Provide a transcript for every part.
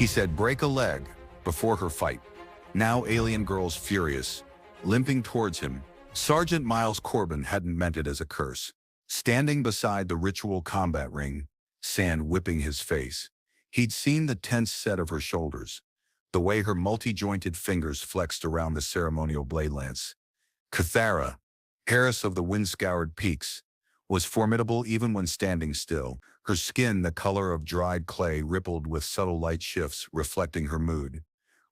He said break a leg before her fight. Now alien girl's furious, limping towards him. Sergeant Miles Corbin hadn't meant it as a curse. Standing beside the ritual combat ring, sand whipping his face. He'd seen the tense set of her shoulders, the way her multi-jointed fingers flexed around the ceremonial blade lance. Cathara, heiress of the wind-scoured peaks, was formidable even when standing still. Her skin, the color of dried clay, rippled with subtle light shifts, reflecting her mood.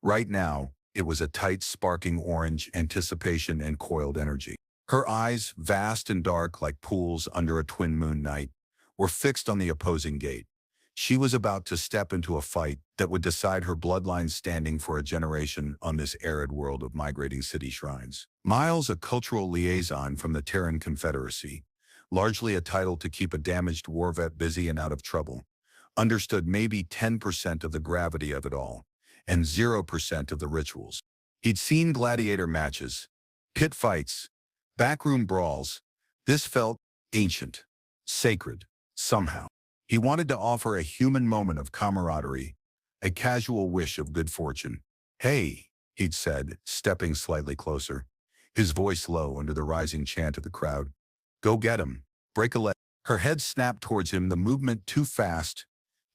Right now, it was a tight, sparking orange, anticipation and coiled energy. Her eyes, vast and dark like pools under a twin moon night, were fixed on the opposing gate. She was about to step into a fight that would decide her bloodline standing for a generation on this arid world of migrating city shrines. Miles, a cultural liaison from the Terran Confederacy, largely a title to keep a damaged war vet busy and out of trouble, understood maybe 10% of the gravity of it all, and 0% of the rituals. He'd seen gladiator matches, pit fights, backroom brawls. This felt ancient, sacred, somehow. He wanted to offer a human moment of camaraderie, a casual wish of good fortune. "Hey," he'd said, stepping slightly closer, his voice low under the rising chant of the crowd. "Go get him. Break a leg." Her head snapped towards him, the movement too fast,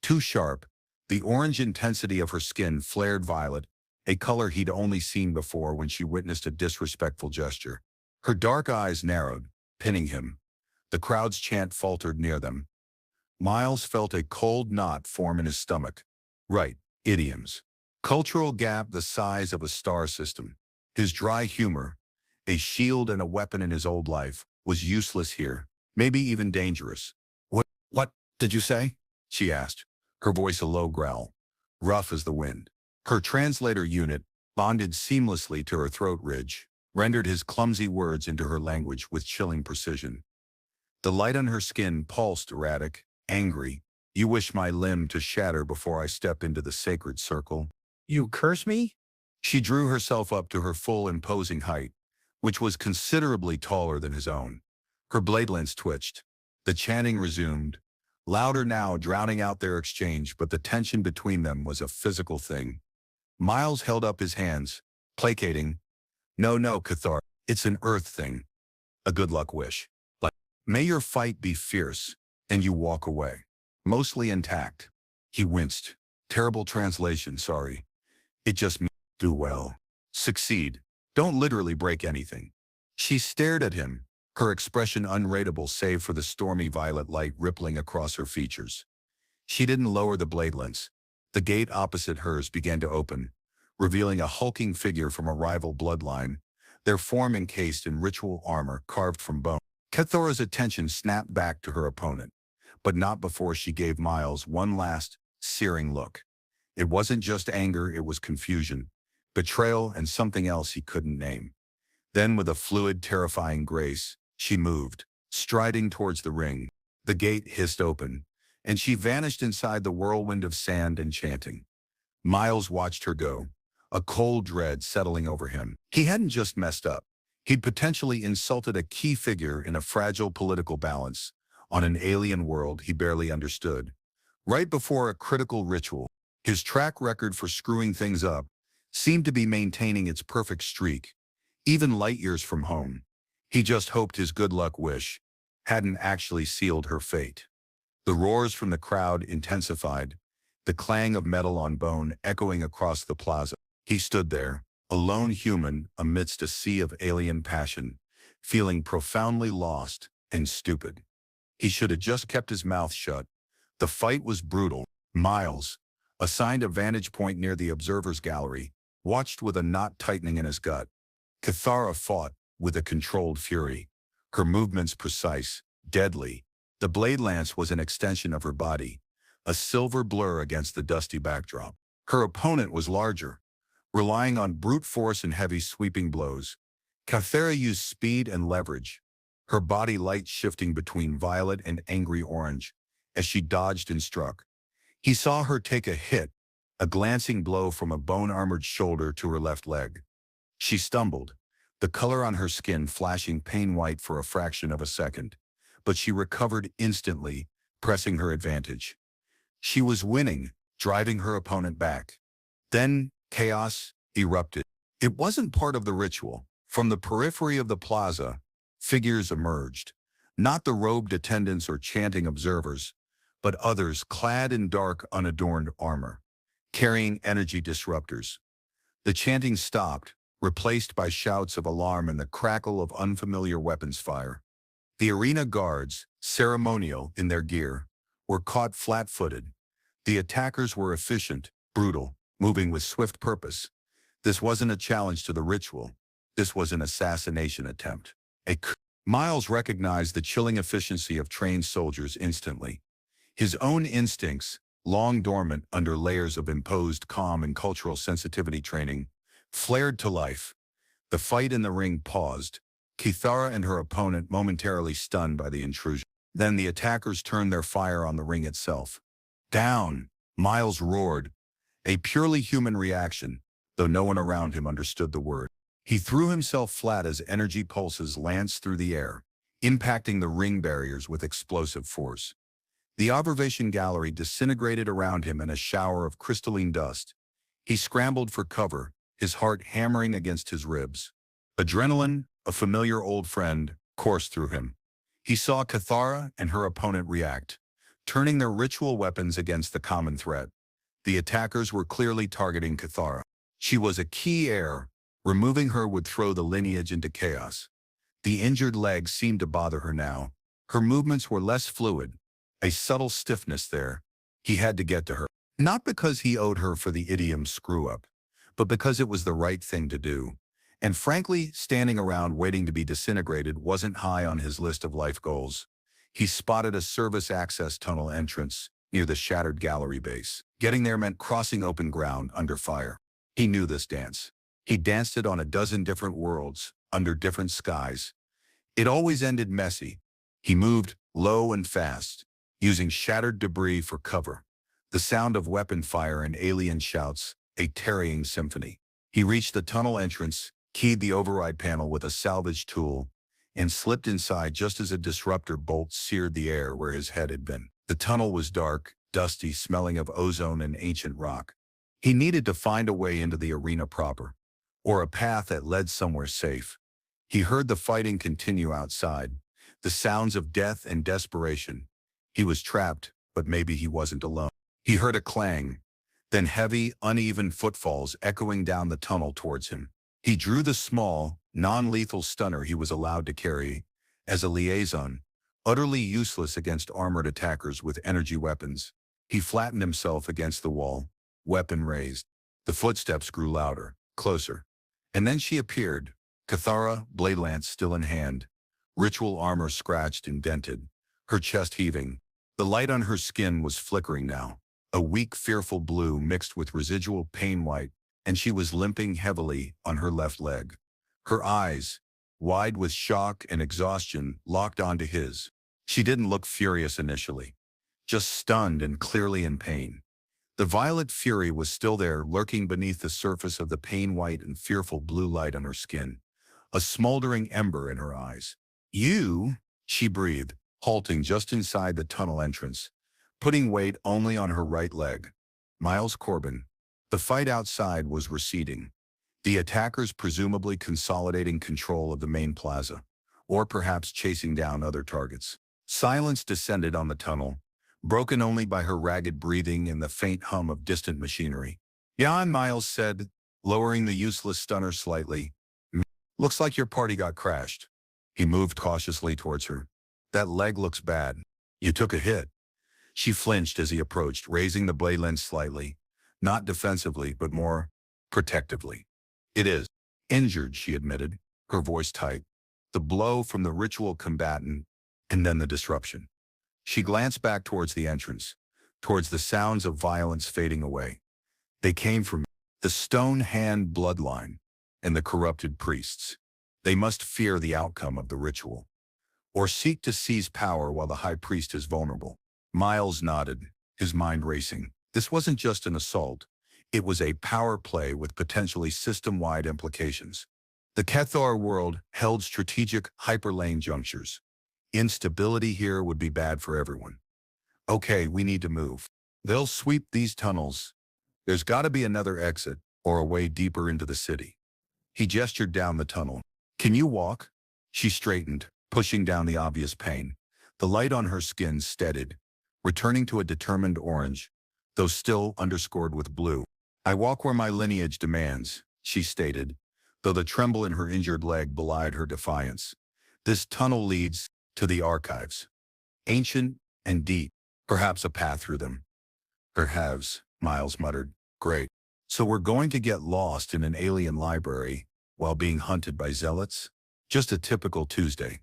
too sharp. The orange intensity of her skin flared violet, a color he'd only seen before when she witnessed a disrespectful gesture. Her dark eyes narrowed, pinning him. The crowd's chant faltered near them. Miles felt a cold knot form in his stomach. Right, idioms. Cultural gap the size of a star system. His dry humor, a shield and a weapon in his old life, was useless here, maybe even dangerous. What did you say?" she asked, her voice a low growl, rough as the wind. Her translator unit, bonded seamlessly to her throat ridge, rendered his clumsy words into her language with chilling precision. The light on her skin pulsed erratic, angry. "You wish my limb to shatter before I step into the sacred circle? You curse me?" She drew herself up to her full imposing height, which was considerably taller than his own. Her blade lance twitched. The chanting resumed, louder now, drowning out their exchange, but the tension between them was a physical thing. Miles held up his hands, placating. No, Cathar, it's an earth thing. A good luck wish. Like, may your fight be fierce, and you walk away, mostly intact." He winced. Terrible translation, sorry. It just means do well. Succeed. Don't literally break anything. She stared at him, her expression unreadable save for the stormy violet light rippling across her features. She didn't lower the blade lance. The gate opposite hers began to open, revealing a hulking figure from a rival bloodline, their form encased in ritual armor carved from bone. Cathora's attention snapped back to her opponent, but not before she gave Miles one last, searing look. It wasn't just anger, it was confusion, betrayal, and something else he couldn't name. Then, with a fluid, terrifying grace, she moved, striding towards the ring. The gate hissed open, and she vanished inside the whirlwind of sand and chanting. Miles watched her go, a cold dread settling over him. He hadn't just messed up. He'd potentially insulted a key figure in a fragile political balance on an alien world he barely understood. Right before a critical ritual, his track record for screwing things up seemed to be maintaining its perfect streak, even light years from home. He just hoped his good luck wish hadn't actually sealed her fate. The roars from the crowd intensified, the clang of metal on bone echoing across the plaza. He stood there, a lone human amidst a sea of alien passion, feeling profoundly lost and stupid. He should have just kept his mouth shut. The fight was brutal. Miles, assigned a vantage point near the observer's gallery, watched with a knot tightening in his gut. Cathara fought with a controlled fury, her movements precise, deadly. The blade lance was an extension of her body, a silver blur against the dusty backdrop. Her opponent was larger, relying on brute force and heavy sweeping blows. Cathara used speed and leverage, her body light shifting between violet and angry orange as she dodged and struck. He saw her take a hit, a glancing blow from a bone-armored shoulder to her left leg. She stumbled, the color on her skin flashing pain-white for a fraction of a second, but she recovered instantly, pressing her advantage. She was winning, driving her opponent back. Then chaos erupted. It wasn't part of the ritual. From the periphery of the plaza, figures emerged. Not the robed attendants or chanting observers, but others clad in dark, unadorned armor, carrying energy disruptors. The chanting stopped, replaced by shouts of alarm and the crackle of unfamiliar weapons fire. The arena guards, ceremonial in their gear, were caught flat-footed. The attackers were efficient, brutal, moving with swift purpose. This wasn't a challenge to the ritual. This was an assassination attempt. Miles recognized the chilling efficiency of trained soldiers instantly. His own instincts, long dormant under layers of imposed calm and cultural sensitivity training, flared to life. The fight in the ring paused, Kithara and her opponent momentarily stunned by the intrusion. Then the attackers turned their fire on the ring itself. Down, Miles roared, a purely human reaction, though no one around him understood the word. He threw himself flat as energy pulses lanced through the air, impacting the ring barriers with explosive force. The observation gallery disintegrated around him in a shower of crystalline dust. He scrambled for cover, his heart hammering against his ribs. Adrenaline, a familiar old friend, coursed through him. He saw Kithara and her opponent react, turning their ritual weapons against the common threat. The attackers were clearly targeting Kithara. She was a key heir. Removing her would throw the lineage into chaos. The injured leg seemed to bother her now. Her movements were less fluid, a subtle stiffness there. He had to get to her. Not because he owed her for the idiom screw-up, but because it was the right thing to do. And frankly, standing around waiting to be disintegrated wasn't high on his list of life goals. He spotted a service access tunnel entrance near the shattered gallery base. Getting there meant crossing open ground under fire. He knew this dance. He danced it on a dozen different worlds, under different skies. It always ended messy. He moved low and fast, using shattered debris for cover. The sound of weapon fire and alien shouts, a tarrying symphony. He reached the tunnel entrance, keyed the override panel with a salvage tool, and slipped inside just as a disruptor bolt seared the air where his head had been. The tunnel was dark, dusty, smelling of ozone and ancient rock. He needed to find a way into the arena proper, or a path that led somewhere safe. He heard the fighting continue outside, the sounds of death and desperation. He was trapped, but maybe he wasn't alone. He heard a clang, then heavy, uneven footfalls echoing down the tunnel towards him. He drew the small, non-lethal stunner he was allowed to carry as a liaison, utterly useless against armored attackers with energy weapons. He flattened himself against the wall, weapon raised. The footsteps grew louder, closer. And then she appeared, Kithara, blade lance still in hand, ritual armor scratched and dented, her chest heaving. The light on her skin was flickering now, a weak, fearful blue mixed with residual pain white, and she was limping heavily on her left leg. Her eyes, wide with shock and exhaustion, locked onto his. She didn't look furious initially, just stunned and clearly in pain. The violet fury was still there, lurking beneath the surface of the pain-white and fearful blue light on her skin, a smoldering ember in her eyes. "You?" she breathed, halting just inside the tunnel entrance, putting weight only on her right leg. Miles Corbin. The fight outside was receding, the attackers presumably consolidating control of the main plaza, or perhaps chasing down other targets. Silence descended on the tunnel, broken only by her ragged breathing and the faint hum of distant machinery. "Jan," Miles said, lowering the useless stunner slightly. "Looks like your party got crashed." He moved cautiously towards her. "That leg looks bad. You took a hit." She flinched as he approached, raising the blade lens slightly, not defensively, but more protectively. "It is injured," she admitted, her voice tight. The blow from the ritual combatant, and then the disruption. She glanced back towards the entrance, towards the sounds of violence fading away. They came from the Stone Hand bloodline and the corrupted priests. They must fear the outcome of the ritual, or seek to seize power while the high priest is vulnerable. Miles nodded, his mind racing. This wasn't just an assault. It was a power play with potentially system-wide implications. The Cathar world held strategic hyperlane junctures. Instability here would be bad for everyone. "Okay, we need to move." They'll sweep these tunnels. There's got to be another exit or a way deeper into the city. He gestured down the tunnel. Can you walk? She straightened, pushing down the obvious pain. The light on her skin steadied, returning to a determined orange, though still underscored with blue. I walk where my lineage demands, she stated, though the tremble in her injured leg belied her defiance. This tunnel leads to the archives. Ancient and deep, perhaps a path through them. Perhaps, Miles muttered. Great. So we're going to get lost in an alien library while being hunted by zealots? Just a typical Tuesday.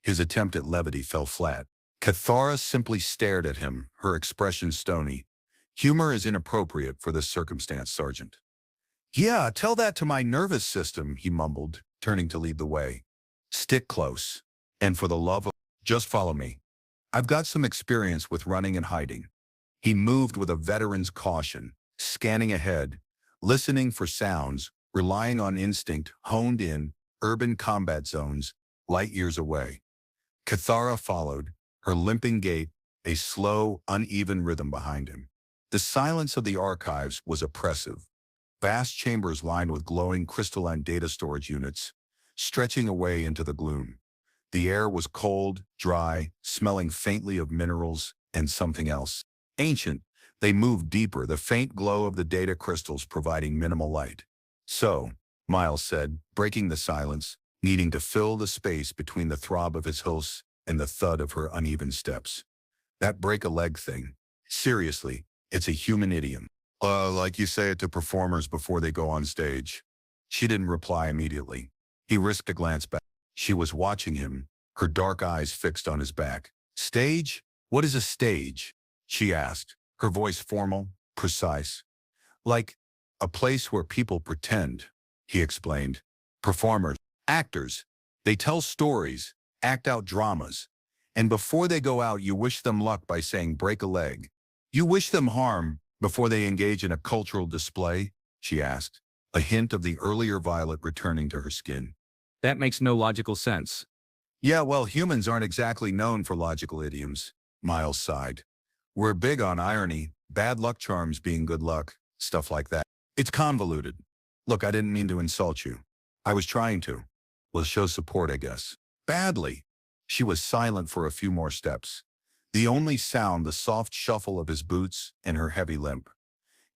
His attempt at levity fell flat. Cathara simply stared at him, her expression stony. Humor is inappropriate for this circumstance, Sergeant. Yeah, tell that to my nervous system, he mumbled, turning to lead the way. Stick close. And for the love of... Just follow me. I've got some experience with running and hiding. He moved with a veteran's caution, scanning ahead, listening for sounds, relying on instinct honed in urban combat zones light years away. Cathara followed, her limping gait a slow, uneven rhythm behind him. The silence of the archives was oppressive. Vast chambers lined with glowing crystalline data storage units, stretching away into the gloom. The air was cold, dry, smelling faintly of minerals and something else. Ancient, they moved deeper, the faint glow of the data crystals providing minimal light. So, Miles said, breaking the silence, needing to fill the space between the throb of his hosts and the thud of her uneven steps. That break-a-leg thing. Seriously, it's a human idiom. Like you say it to performers before they go on stage. She didn't reply immediately. He risked a glance back. She was watching him, her dark eyes fixed on his back. Stage? What is a stage? She asked, her voice formal, precise. Like a place where people pretend, he explained. Performers, actors, they tell stories, act out dramas. And before they go out, you wish them luck by saying break a leg. You wish them harm before they engage in a cultural display, she asked, a hint of the earlier violet returning to her skin. That makes no logical sense. Yeah, well, humans aren't exactly known for logical idioms, Miles sighed. We're big on irony, bad luck charms being good luck, stuff like that. It's convoluted. Look, I didn't mean to insult you. I was trying to. Well, show support, I guess. Badly. She was silent for a few more steps. The only sound, the soft shuffle of his boots and her heavy limp.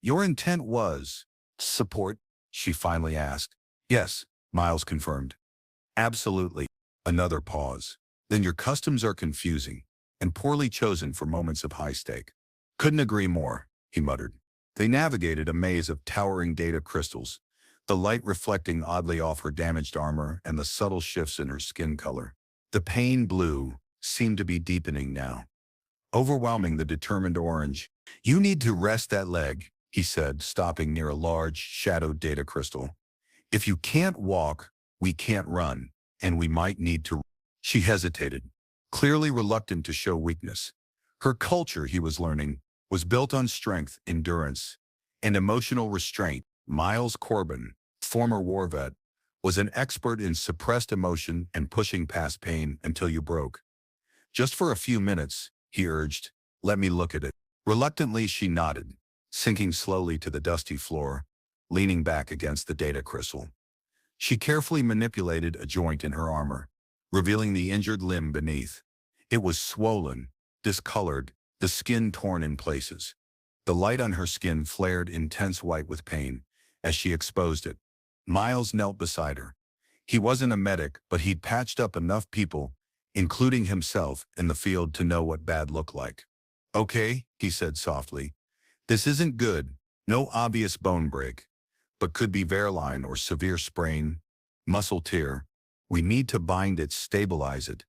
Your intent was support, she finally asked. Yes, Miles confirmed. Absolutely. Another pause. Then your customs are confusing and poorly chosen for moments of high stake. Couldn't agree more, he muttered. They navigated a maze of towering data crystals, the light reflecting oddly off her damaged armor and the subtle shifts in her skin color. The pain blue seemed to be deepening now, overwhelming the determined orange. You need to rest that leg, he said, stopping near a large, shadowed data crystal. If you can't walk, we can't run, and we might need to... She hesitated, clearly reluctant to show weakness. Her culture, he was learning, was built on strength, endurance, and emotional restraint. Miles Corbin, former war vet, was an expert in suppressed emotion and pushing past pain until you broke. Just for a few minutes, he urged, let me look at it. Reluctantly, she nodded, sinking slowly to the dusty floor, leaning back against the data crystal. She carefully manipulated a joint in her armor, revealing the injured limb beneath. It was swollen, discolored, the skin torn in places. The light on her skin flared intense white with pain as she exposed it. Miles knelt beside her. He wasn't a medic, but he'd patched up enough people, including himself, in the field to know what bad looked like. Okay, he said softly. This isn't good, no obvious bone break, but could be verline or severe sprain, muscle tear. We need to bind it, stabilize it.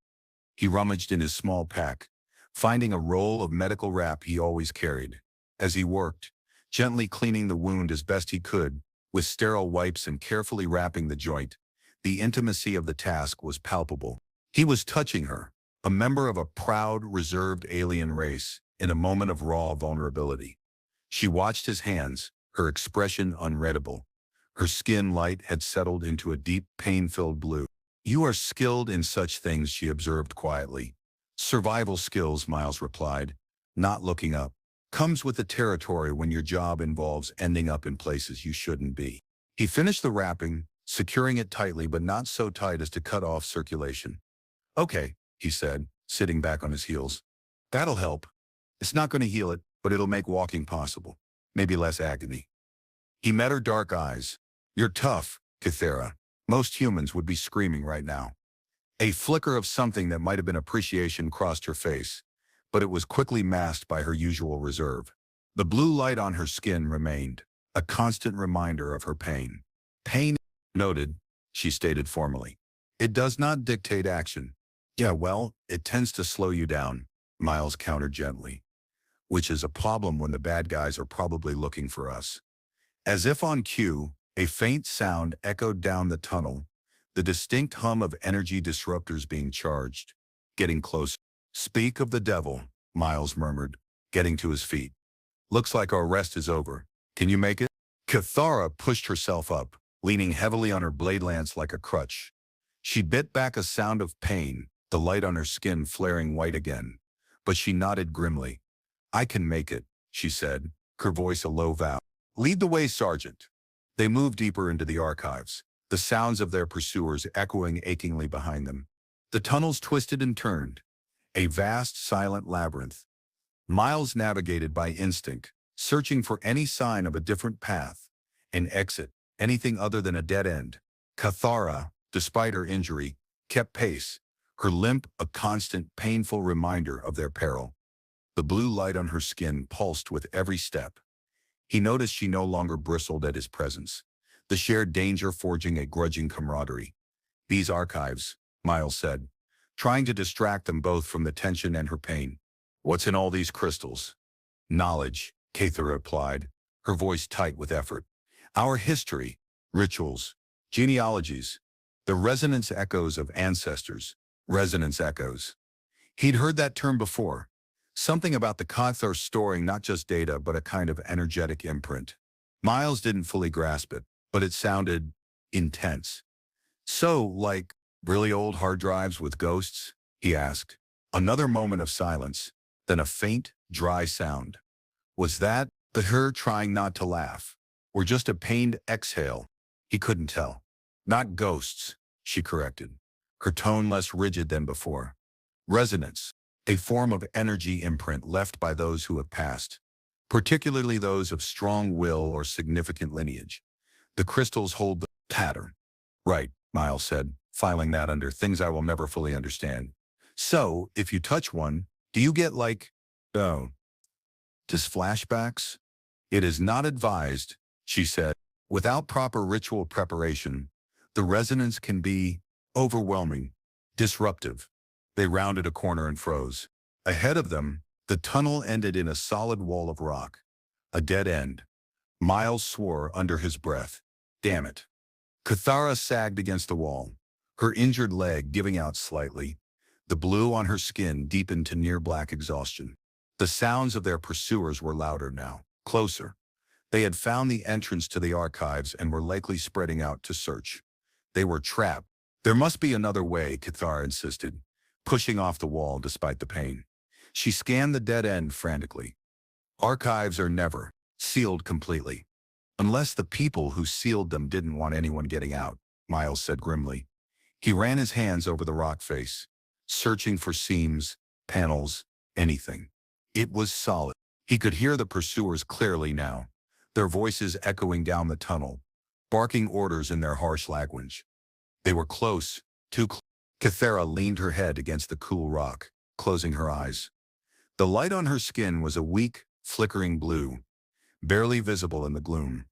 He rummaged in his small pack, finding a roll of medical wrap he always carried. As he worked, gently cleaning the wound as best he could, with sterile wipes and carefully wrapping the joint, the intimacy of the task was palpable. He was touching her, a member of a proud, reserved alien race, in a moment of raw vulnerability. She watched his hands, her expression unreadable. Her skin light had settled into a deep, pain-filled blue. You are skilled in such things, she observed quietly. Survival skills, Miles replied, not looking up. Comes with the territory when your job involves ending up in places you shouldn't be. He finished the wrapping, securing it tightly but not so tight as to cut off circulation. Okay, he said, sitting back on his heels. That'll help. It's not going to heal it, but it'll make walking possible. Maybe less agony. He met her dark eyes. You're tough, Kythera. Most humans would be screaming right now. A flicker of something that might have been appreciation crossed her face, but it was quickly masked by her usual reserve. The blue light on her skin remained, a constant reminder of her pain. Pain, noted, she stated formally. It does not dictate action. Yeah, well, it tends to slow you down, Miles countered gently, which is a problem when the bad guys are probably looking for us. As if on cue, a faint sound echoed down the tunnel, the distinct hum of energy disruptors being charged. Getting closer. Speak of the devil, Miles murmured, getting to his feet. Looks like our rest is over. Can you make it? Kythera pushed herself up, leaning heavily on her blade lance like a crutch. She bit back a sound of pain, the light on her skin flaring white again. But she nodded grimly. I can make it, she said, her voice a low vow. Lead the way, Sergeant. They moved deeper into the archives, the sounds of their pursuers echoing achingly behind them. The tunnels twisted and turned, a vast, silent labyrinth. Miles navigated by instinct, searching for any sign of a different path, an exit, anything other than a dead end. Kythera, despite her injury, kept pace, her limp a constant, painful reminder of their peril. The blue light on her skin pulsed with every step. He noticed she no longer bristled at his presence, the shared danger forging a grudging camaraderie. These archives, Miles said, trying to distract them both from the tension and her pain. What's in all these crystals? Knowledge, Kythera replied, her voice tight with effort. Our history, rituals, genealogies, the resonance echoes of ancestors, resonance echoes. He'd heard that term before. Something about the Kythera storing not just data, but a kind of energetic imprint. Miles didn't fully grasp it, but it sounded intense. So, like really old hard drives with ghosts? He asked. Another moment of silence, then a faint, dry sound. Was that her trying not to laugh, or just a pained exhale? He couldn't tell. Not ghosts, she corrected, her tone less rigid than before. Resonance, a form of energy imprint left by those who have passed, particularly those of strong will or significant lineage. The crystals hold the pattern. Right, Miles said, filing that under things I will never fully understand. So, if you touch one, do you get just flashbacks? It is not advised, she said. Without proper ritual preparation, the resonance can be overwhelming, disruptive. They rounded a corner and froze. Ahead of them, the tunnel ended in a solid wall of rock. A dead end. Miles swore under his breath. Damn it. Kythera sagged against the wall, her injured leg giving out slightly. The blue on her skin deepened to near-black exhaustion. The sounds of their pursuers were louder now, closer. They had found the entrance to the archives and were likely spreading out to search. They were trapped. There must be another way, Kythera insisted, pushing off the wall despite the pain. She scanned the dead end frantically. Archives are never sealed completely. Unless the people who sealed them didn't want anyone getting out, Miles said grimly. He ran his hands over the rock face, searching for seams, panels, anything. It was solid. He could hear the pursuers clearly now, their voices echoing down the tunnel, barking orders in their harsh language. They were close, too close. Kythera leaned her head against the cool rock, closing her eyes. The light on her skin was a weak, flickering blue, barely visible in the gloom.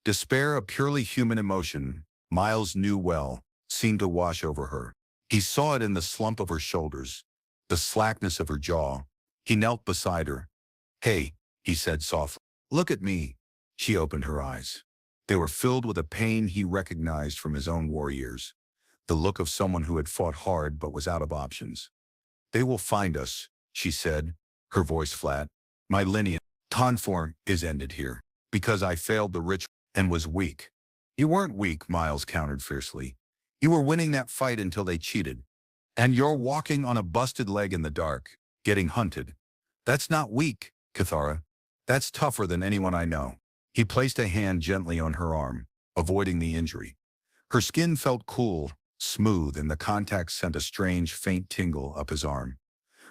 Despair, a purely human emotion, Miles knew well, seemed to wash over her. He saw it in the slump of her shoulders, the slackness of her jaw. He knelt beside her. Hey, he said softly. Look at me. She opened her eyes. They were filled with a pain he recognized from his own war years, the look of someone who had fought hard but was out of options. They will find us, she said, her voice flat. My lineage, Tonform, is ended here, because I failed the ritual and was weak. You weren't weak, Miles countered fiercely. You were winning that fight until they cheated. And you're walking on a busted leg in the dark, getting hunted. That's not weak, Kythera. That's tougher than anyone I know. He placed a hand gently on her arm, avoiding the injury. Her skin felt cool, smooth, and the contact sent a strange, faint tingle up his arm.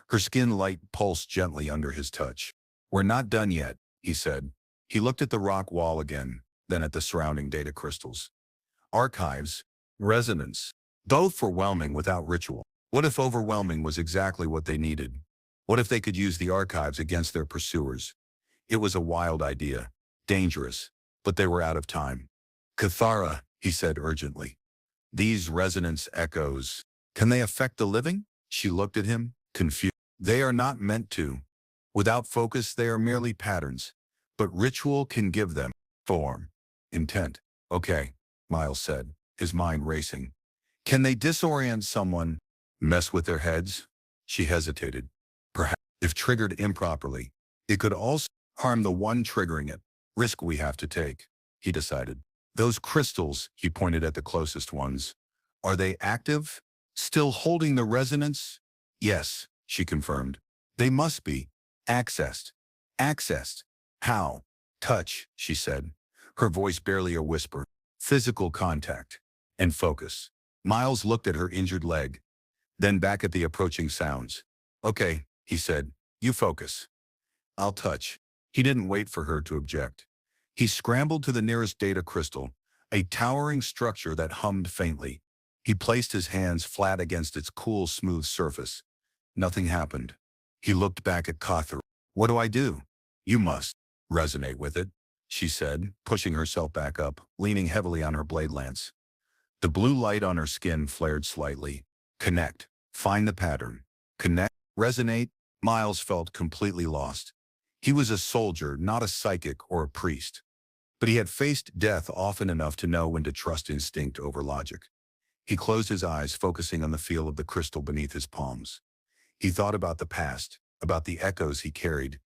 Her skin light pulsed gently under his touch. "We're not done yet," he said. He looked at the rock wall again, then at the surrounding data crystals. Archives, resonance, both overwhelming without ritual. What if overwhelming was exactly what they needed? What if they could use the archives against their pursuers? It was a wild idea, dangerous, but they were out of time. "Cathara," he said urgently. "These resonance echoes, can they affect the living?" She looked at him, confused. "They are not meant to. Without focus, they are merely patterns. But ritual can give them form, intent." "Okay," Miles said, his mind racing. "Can they disorient someone, mess with their heads?" She hesitated. "Perhaps, if triggered improperly, it could also harm the one triggering it. Risk we have to take," he decided. "Those crystals," he pointed at the closest ones, "are they active? Still holding the resonance?" "Yes," she confirmed. "They must be. Accessed. Accessed. How?" "Touch," she said, her voice barely a whisper. "Physical contact. And focus." Miles looked at her injured leg, then back at the approaching sounds. "Okay," he said, "you focus. I'll touch." He didn't wait for her to object. He scrambled to the nearest data crystal, a towering structure that hummed faintly. He placed his hands flat against its cool, smooth surface. Nothing happened. He looked back at Cathara. "What do I do?" "You must resonate with it," she said, pushing herself back up, leaning heavily on her blade lance. The blue light on her skin flared slightly. "Connect. Find the pattern. Connect. Resonate." Miles felt completely lost. He was a soldier, not a psychic or a priest. But he had faced death often enough to know when to trust instinct over logic. He closed his eyes, focusing on the feel of the crystal beneath his palms. He thought about the past, about the echoes he carried,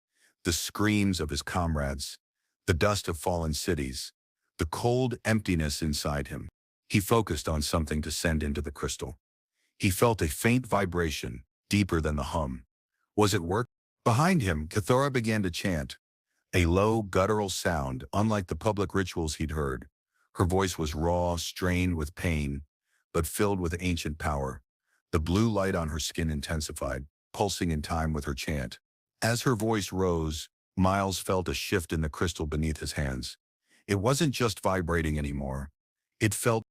the screams of his comrades, the dust of fallen cities, the cold emptiness inside him. He focused on something to send into the crystal. He felt a faint vibration, deeper than the hum. Was it work? Behind him, Cathara began to chant, a low, guttural sound, unlike the public rituals he'd heard. Her voice was raw, strained with pain, but filled with ancient power. The blue light on her skin intensified, pulsing in time with her chant. As her voice rose, Miles felt a shift in the crystal beneath his hands. It wasn't just vibrating anymore. It felt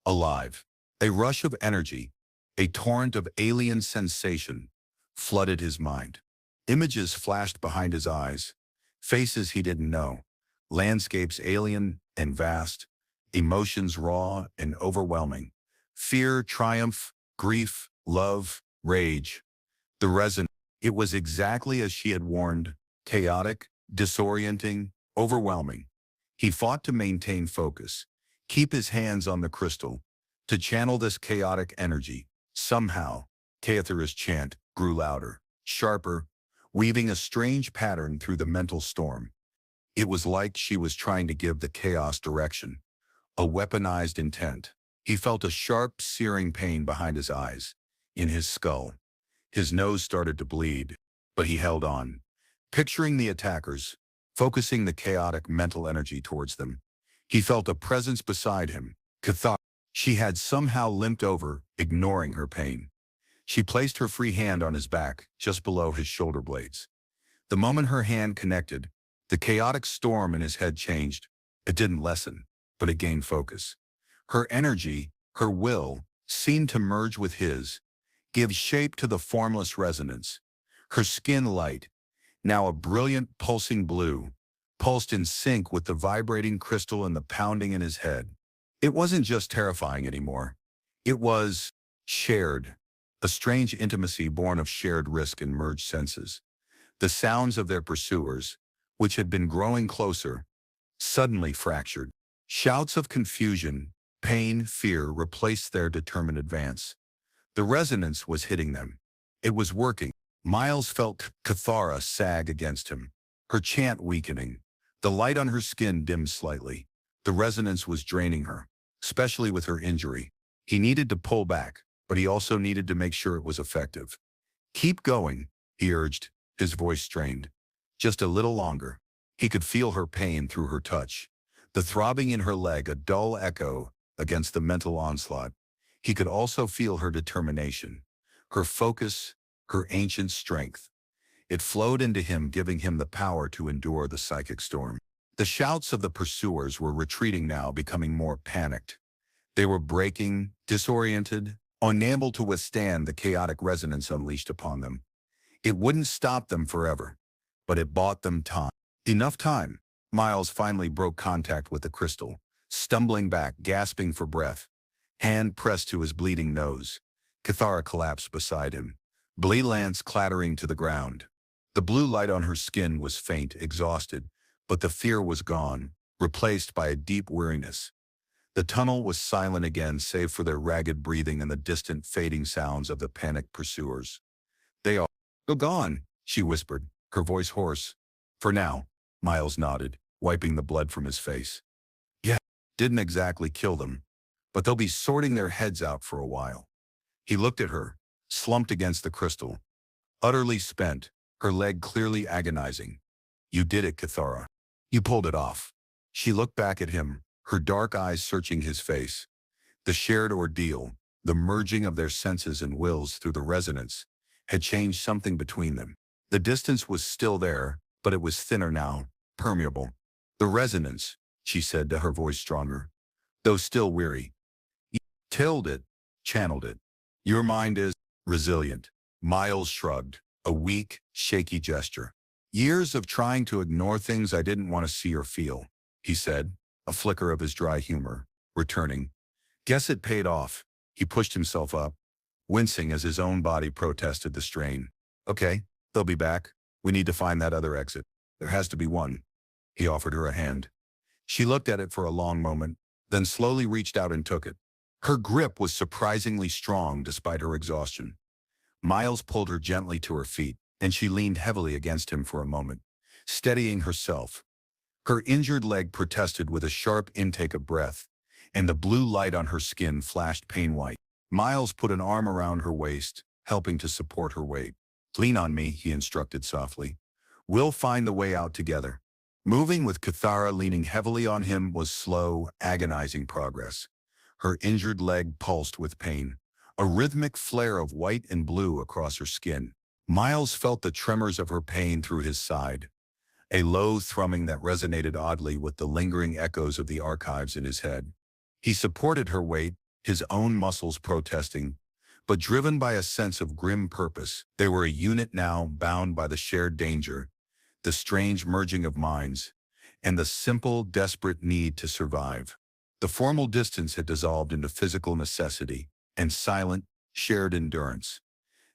alive. A rush of energy, a torrent of alien sensation, flooded his mind. Images flashed behind his eyes, faces he didn't know, landscapes alien and vast, emotions raw and overwhelming. Fear, triumph, grief, love, rage. The resonance. It was exactly as she had warned, chaotic, disorienting, overwhelming. He fought to maintain focus, keep his hands on the crystal, to channel this chaotic energy. Somehow, Cathara's chant grew louder, sharper, weaving a strange pattern through the mental storm. It was like she was trying to give the chaos direction, a weaponized intent. He felt a sharp, searing pain behind his eyes, in his skull. His nose started to bleed, but he held on, picturing the attackers, focusing the chaotic mental energy towards them. He felt a presence beside him, Cathara. She had somehow limped over, ignoring her pain. She placed her free hand on his back, just below his shoulder blades. The moment her hand connected, the chaotic storm in his head changed. It didn't lessen, but it gained focus. Her energy, her will, seemed to merge with his, give shape to the formless resonance. Her skin light, now a brilliant pulsing blue, pulsed in sync with the vibrating crystal and the pounding in his head. It wasn't just terrifying anymore. It was shared, a strange intimacy born of shared risk and merged senses. The sounds of their pursuers, which had been growing closer, suddenly fractured. Shouts of confusion, pain, fear replaced their determined advance. The resonance was hitting them. It was working. Miles felt Cathara sag against him, her chant weakening. The light on her skin dimmed slightly. The resonance was draining her, especially with her injury. He needed to pull back, but he also needed to make sure it was effective. "Keep going," he urged, his voice strained. "Just a little longer." He could feel her pain through her touch, the throbbing in her leg a dull echo against the mental onslaught. He could also feel her determination, her focus, her ancient strength. It flowed into him, giving him the power to endure the psychic storm. The shouts of the pursuers were retreating now, becoming more panicked. They were breaking, disoriented, unable to withstand the chaotic resonance unleashed upon them. It wouldn't stop them forever, but it bought them time. Enough time. Miles finally broke contact with the crystal, stumbling back, gasping for breath. Hand pressed to his bleeding nose. Cathara collapsed beside him, blade lance clattering to the ground. The blue light on her skin was faint, exhausted, but the fear was gone, replaced by a deep weariness. The tunnel was silent again, save for their ragged breathing and the distant fading sounds of the panicked pursuers. "They are gone," she whispered, her voice hoarse. "For now," Miles nodded, wiping the blood from his face. "Yeah, didn't exactly kill them, but they'll be sorting their heads out for a while." He looked at her, slumped against the crystal, utterly spent, her leg clearly agonizing. "You did it, Cathara. You pulled it off." She looked back at him, her dark eyes searching his face. The shared ordeal, the merging of their senses and wills through the resonance, had changed something between them. The distance was still there, but it was thinner now, permeable. "The resonance," she said to her voice stronger, though still weary. "You tilled it, channeled it. Your mind is resilient." Miles shrugged, a weak, shaky gesture. "Years of trying to ignore things I didn't want to see or feel," he said, a flicker of his dry humor, returning. "Guess it paid off." He pushed himself up, wincing as his own body protested the strain. "Okay, they'll be back. We need to find that other exit. There has to be one." He offered her a hand. She looked at it for a long moment, then slowly reached out and took it. Her grip was surprisingly strong despite her exhaustion. Miles pulled her gently to her feet, and she leaned heavily against him for a moment, steadying herself. Her injured leg protested with a sharp intake of breath, and the blue light on her skin flashed pain-white. Miles put an arm around her waist, helping to support her weight. "Lean on me," he instructed softly. "We'll find the way out together." Moving with Cathara leaning heavily on him was slow, agonizing progress. Her injured leg pulsed with pain, a rhythmic flare of white and blue across her skin. Miles felt the tremors of her pain through his side, a low thrumming that resonated oddly with the lingering echoes of the archives in his head. He supported her weight, his own muscles protesting, but driven by a sense of grim purpose. They were a unit now, bound by the shared danger, the strange merging of minds, and the simple, desperate need to survive. The formal distance had dissolved into physical necessity and silent, shared endurance.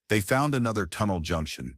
They found another tunnel junction,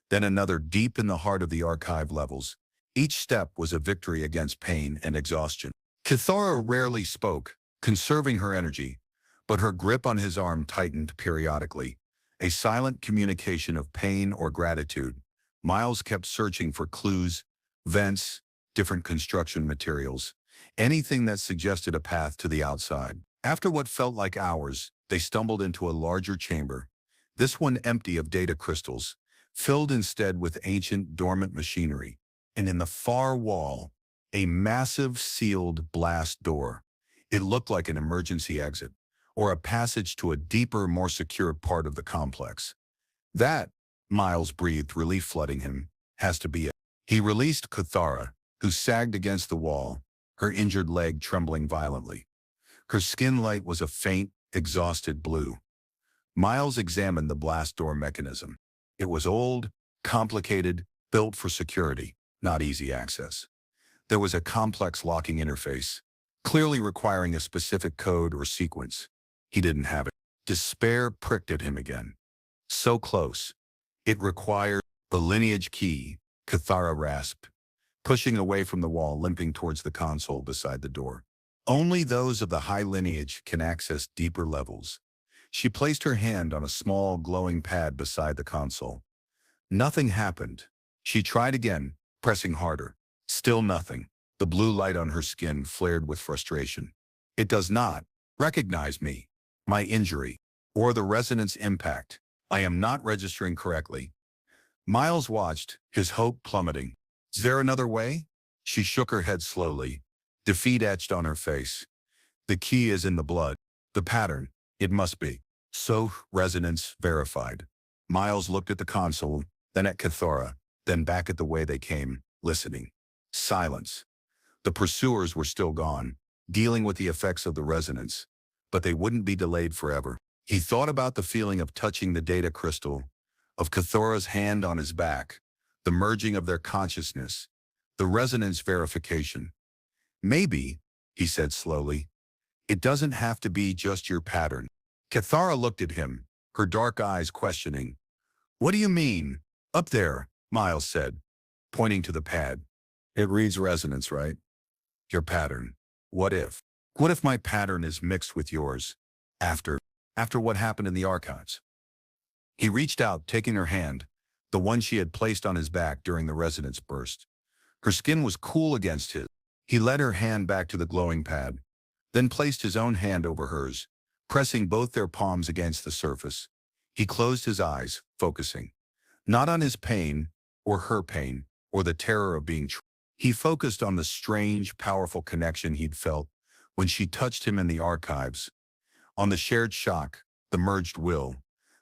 then another deep in the heart of the archive levels. Each step was a victory against pain and exhaustion. Cathara rarely spoke, conserving her energy, but her grip on his arm tightened periodically, a silent communication of pain or gratitude. Miles kept searching for clues, vents, different construction materials, anything that suggested a path to the outside. After what felt like hours, they stumbled into a larger chamber, this one empty of data crystals, filled instead with ancient, dormant machinery. And in the far wall, a massive sealed blast door. It looked like an emergency exit, or a passage to a deeper, more secure part of the complex. "That," Miles breathed, relief flooding him, "has to be it." He released Cathara, who sagged against the wall, her injured leg trembling violently. Her skin light was a faint, exhausted blue. Miles examined the blast door mechanism. It was old, complicated, built for security, not easy access. There was a complex locking interface, clearly requiring a specific code or sequence. He didn't have it. Despair pricked at him again. So close. "It required the lineage key," Cathara rasped, pushing away from the wall, limping towards the console beside the door. "Only those of the high lineage can access deeper levels." She placed her hand on a small, glowing pad beside the console. Nothing happened. She tried again, pressing harder. Still nothing. The blue light on her skin flared with frustration. "It does not recognize me, my injury, or the resonance impact. I am not registering correctly." Miles watched, his hope plummeting. "Is there another way?" She shook her head slowly, defeat etched on her face. The key is in the blood. The pattern. It must be. So, resonance verified. Miles looked at the console, then at Cathora, then back at the way they came, listening. Silence. The pursuers were still gone, dealing with the effects of the resonance, but they wouldn't be delayed forever. He thought about the feeling of touching the data crystal, of Cathora's hand on his back, the merging of their consciousness, the resonance verification. Maybe, he said slowly, it doesn't have to be just your pattern. Cathara looked at him, her dark eyes questioning. What do you mean? Up there, Miles said, pointing to the pad. It reads resonance, right? Your pattern. What if? What if my pattern is mixed with yours? After what happened in the archives? He reached out, taking her hand, the one she had placed on his back during the resonance burst. Her skin was cool against his. He led her hand back to the glowing pad, then placed his own hand over hers, pressing both their palms against the surface. He closed his eyes, focusing. Not on his pain, or her pain, or the terror of being trapped. He focused on the strange, powerful connection he'd felt when she touched him in the archives, on the shared shock, the merged will,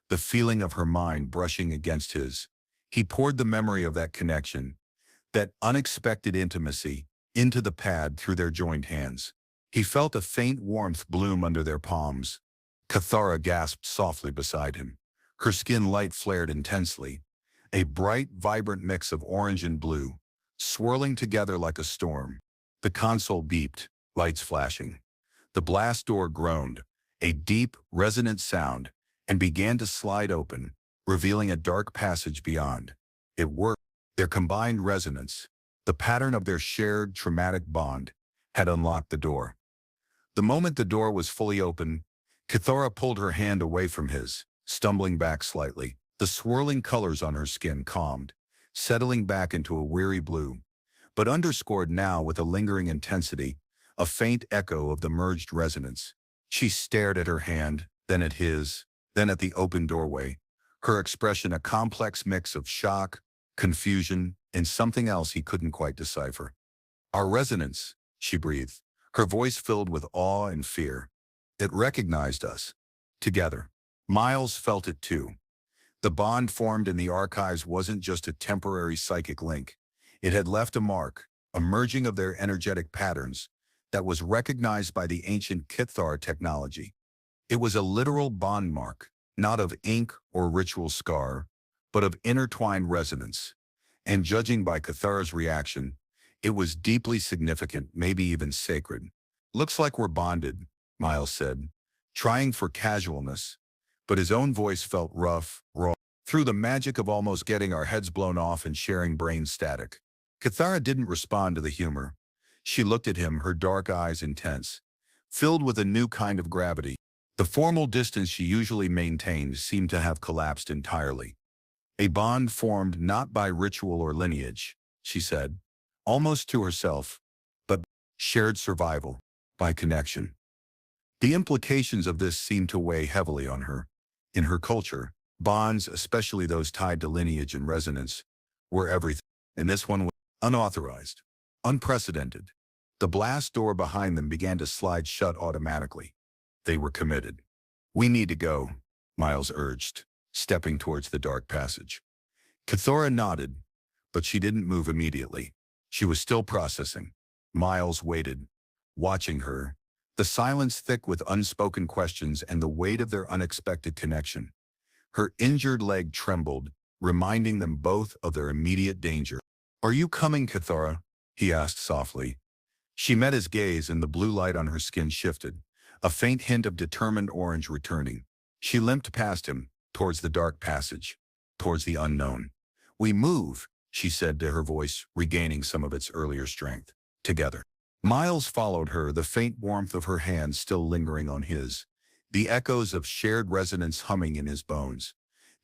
the feeling of her mind brushing against his. He poured the memory of that connection, that unexpected intimacy, into the pad through their joined hands. He felt a faint warmth bloom under their palms. Cathara gasped softly beside him. Her skin light flared intensely, a bright, vibrant mix of orange and blue, swirling together like a storm. The console beeped, lights flashing. The blast door groaned, a deep, resonant sound, and began to slide open, revealing a dark passage beyond. It worked. Their combined resonance, the pattern of their shared traumatic bond, had unlocked the door. The moment the door was fully open, Cathora pulled her hand away from his, stumbling back slightly. The swirling colors on her skin calmed, settling back into a weary blue, but underscored now with a lingering intensity, a faint echo of the merged resonance. She stared at her hand, then at his, then at the open doorway, her expression a complex mix of shock, confusion, and something else he couldn't quite decipher. Our resonance, she breathed, her voice filled with awe and fear. It recognized us. Together. Miles felt it too. The bond formed in the archives wasn't just a temporary psychic link. It had left a mark, a merging of their energetic patterns, that was recognized by the ancient Kithar technology. It was a literal bond mark, not of ink or ritual scar, but of intertwined resonance. And judging by Cathara's reaction, it was deeply significant, maybe even sacred. Looks like we're bonded, Miles said, trying for casualness, but his own voice felt rough, raw, through the magic of almost getting our heads blown off and sharing brain static. Cathara didn't respond to the humor. She looked at him, her dark eyes intense, filled with a new kind of gravity. The formal distance she usually maintained seemed to have collapsed entirely. A bond formed not by ritual or lineage, she said, almost to herself, but shared survival, by connection. The implications of this seemed to weigh heavily on her. In her culture, bonds, especially those tied to lineage and resonance, were everything, and this one was unauthorized, unprecedented. The blast door behind them began to slide shut automatically. They were committed. We need to go, Miles urged, stepping towards the dark passage. Cathora nodded, but she didn't move immediately. She was still processing. Miles waited, watching her, the silence thick with unspoken questions and the weight of their unexpected connection. Her injured leg trembled, reminding them both of their immediate danger. Are you coming, Cathora? He asked softly. She met his gaze and the blue light on her skin shifted, a faint hint of determined orange returning. She limped past him, towards the dark passage, towards the unknown. We move, she said to her voice, regaining some of its earlier strength. Together. Miles followed her, the faint warmth of her hand still lingering on his, the echoes of shared resonance humming in his bones.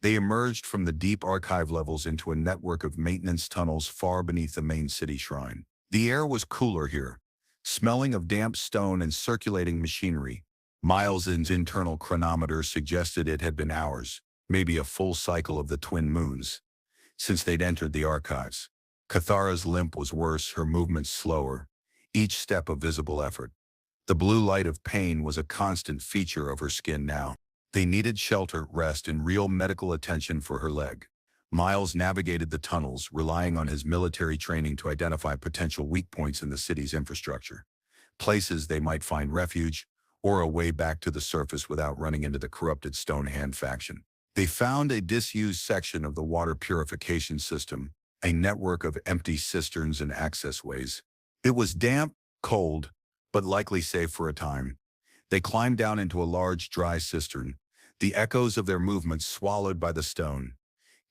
They emerged from the deep archive levels into a network of maintenance tunnels far beneath the main city shrine. The air was cooler here, smelling of damp stone and circulating machinery. Miles's internal chronometer suggested it had been hours, maybe a full cycle of the twin moons, since they'd entered the archives. Cathara's limp was worse, her movements slower, each step a visible effort. The blue light of pain was a constant feature of her skin now. They needed shelter, rest, and real medical attention for her leg. Miles navigated the tunnels, relying on his military training to identify potential weak points in the city's infrastructure, places they might find refuge, or a way back to the surface without running into the corrupted Stone Hand faction. They found a disused section of the water purification system, a network of empty cisterns and access ways. It was damp, cold, but likely safe for a time. They climbed down into a large, dry cistern, the echoes of their movements swallowed by the stone.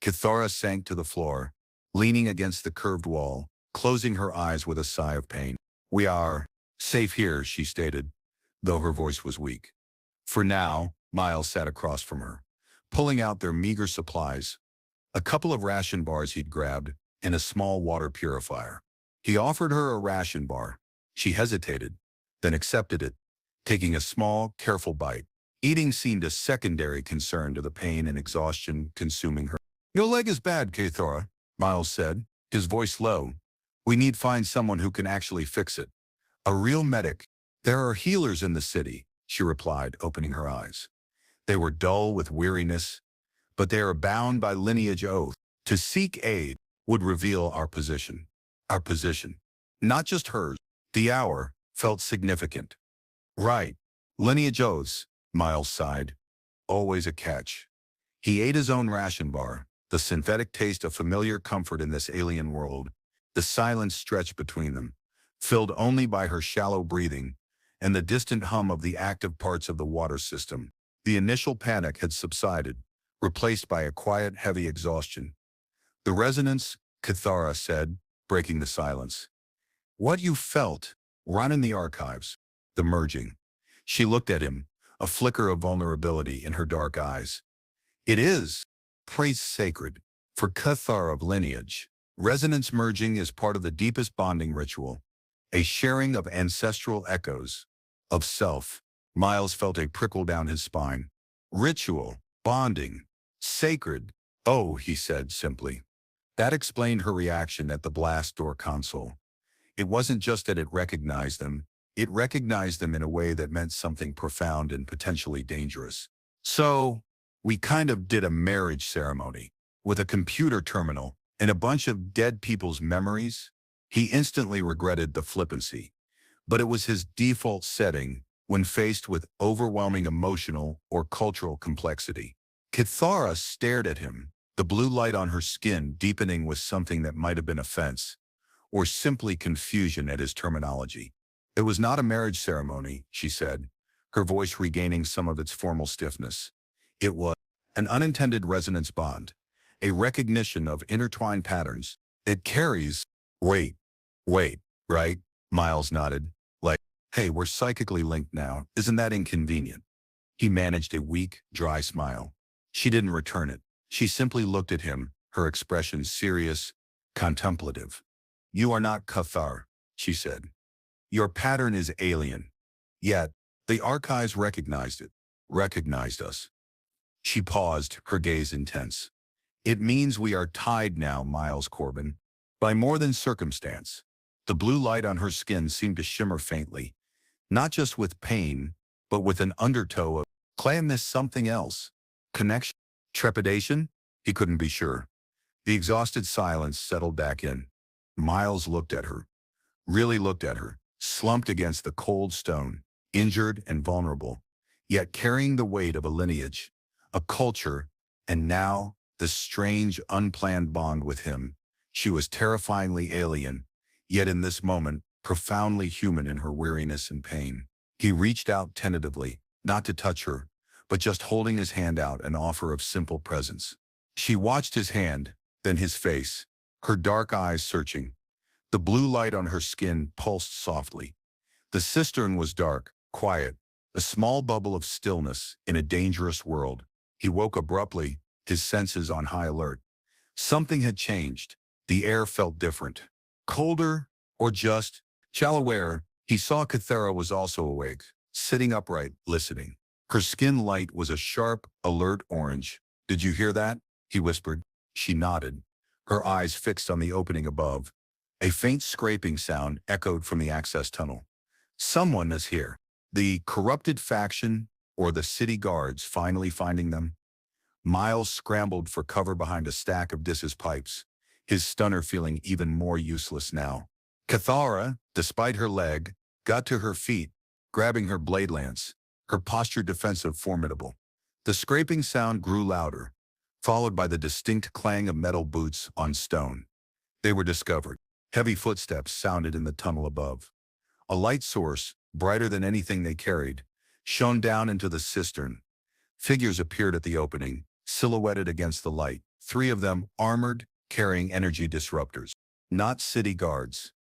Cathara sank to the floor, leaning against the curved wall, closing her eyes with a sigh of pain. "We are safe here," she stated, though her voice was weak. For now, Miles sat across from her, pulling out their meager supplies, a couple of ration bars he'd grabbed, and a small water purifier. He offered her a ration bar. She hesitated, then accepted it, taking a small, careful bite. Eating seemed a secondary concern to the pain and exhaustion consuming her. "Your leg is bad, Cathara," Miles said, his voice low. "We need to find someone who can actually fix it. A real medic." "There are healers in the city," she replied, opening her eyes. They were dull with weariness, but they are bound by lineage oath. To seek aid would reveal our position. Our position. Not just hers. The hour felt significant. "Right. Lineage oaths," Miles sighed. Always a catch. He ate his own ration bar, the synthetic taste of familiar comfort in this alien world. The silence stretched between them, filled only by her shallow breathing and the distant hum of the active parts of the water system. The initial panic had subsided, replaced by a quiet, heavy exhaustion. "The resonance," Cathara said, breaking the silence. "What you felt, run in the archives." The merging. She looked at him, a flicker of vulnerability in her dark eyes. "It is, praise sacred, for Cathar of lineage. Resonance merging is part of the deepest bonding ritual, a sharing of ancestral echoes, of self." Miles felt a prickle down his spine. "Ritual, bonding, sacred." "Oh," he said simply. That explained her reaction at the blast door console. It wasn't just that it recognized them in a way that meant something profound and potentially dangerous. "So, we kind of did a marriage ceremony, with a computer terminal and a bunch of dead people's memories." He instantly regretted the flippancy, but it was his default setting when faced with overwhelming emotional or cultural complexity. Cathara stared at him, the blue light on her skin deepening with something that might have been offense, or simply confusion at his terminology. "It was not a marriage ceremony," she said, her voice regaining some of its formal stiffness. "It was an unintended resonance bond, a recognition of intertwined patterns. It carries—" Wait, right?" Miles nodded, like, "Hey, we're psychically linked now. Isn't that inconvenient?" He managed a weak, dry smile. She didn't return it. She simply looked at him, her expression serious, contemplative. "You are not Cathar," she said. "Your pattern is alien. Yet, the archives recognized us." She paused, her gaze intense. "It means we are tied now, Miles Corbin, by more than circumstance." The blue light on her skin seemed to shimmer faintly, not just with pain, but with an undertow of, claim this something else. Connection? Trepidation? He couldn't be sure. The exhausted silence settled back in. Miles looked at her, really looked at her, slumped against the cold stone, injured and vulnerable, yet carrying the weight of a lineage, a culture, and now this strange, unplanned bond with him. She was terrifyingly alien, yet in this moment, profoundly human in her weariness and pain. He reached out tentatively, not to touch her, but just holding his hand out, an offer of simple presence. She watched his hand, then his face, her dark eyes searching. The blue light on her skin pulsed softly. The cistern was dark, quiet, a small bubble of stillness in a dangerous world. He woke abruptly, his senses on high alert. Something had changed. The air felt different. Colder, or just shallow air. He saw Cathara was also awake, sitting upright, listening. Her skin light was a sharp, alert orange. "Did you hear that?" he whispered. She nodded, her eyes fixed on the opening above. A faint scraping sound echoed from the access tunnel. Someone is here. The corrupted faction or the city guards finally finding them? Miles scrambled for cover behind a stack of Dis's pipes, his stunner feeling even more useless now. Cathara, despite her leg, got to her feet, grabbing her blade lance, her posture defensive formidable. The scraping sound grew louder, followed by the distinct clang of metal boots on stone. They were discovered. Heavy footsteps sounded in the tunnel above. A light source, brighter than anything they carried, shone down into the cistern. Figures appeared at the opening, silhouetted against the light, 3 of them armored, carrying energy disruptors. Not city guards.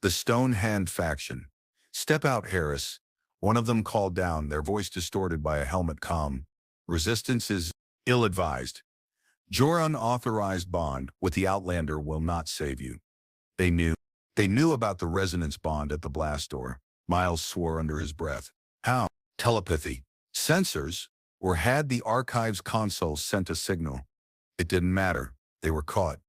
The Stone Hand faction. "Step out, Harris," one of them called down, their voice distorted by a helmet comm. "Resistance is ill-advised. Your unauthorized bond with the Outlander will not save you." They knew. They knew about the resonance bond at the blast door. Miles swore under his breath. How? Telepathy. Sensors? Or had the archives console sent a signal? It didn't matter. They were caught.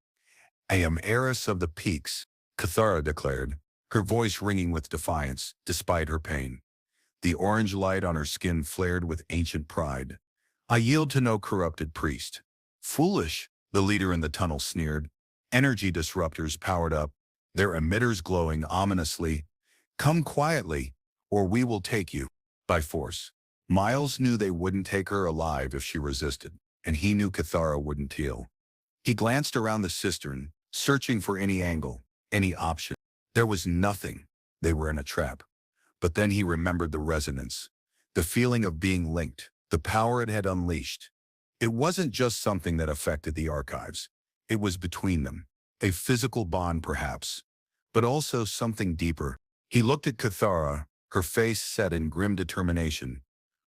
"I am heiress of the peaks," Cathara declared, her voice ringing with defiance, despite her pain. The orange light on her skin flared with ancient pride. "I yield to no corrupted priest." "Foolish," the leader in the tunnel sneered. Energy disruptors powered up, their emitters glowing ominously. "Come quietly, or we will take you by force." Miles knew they wouldn't take her alive if she resisted, and he knew Cathara wouldn't heal. He glanced around the cistern, searching for any angle, any option. There was nothing. They were in a trap. But then he remembered the resonance, the feeling of being linked, the power it had unleashed. It wasn't just something that affected the archives. It was between them, a physical bond perhaps, but also something deeper. He looked at Cathara, her face set in grim determination,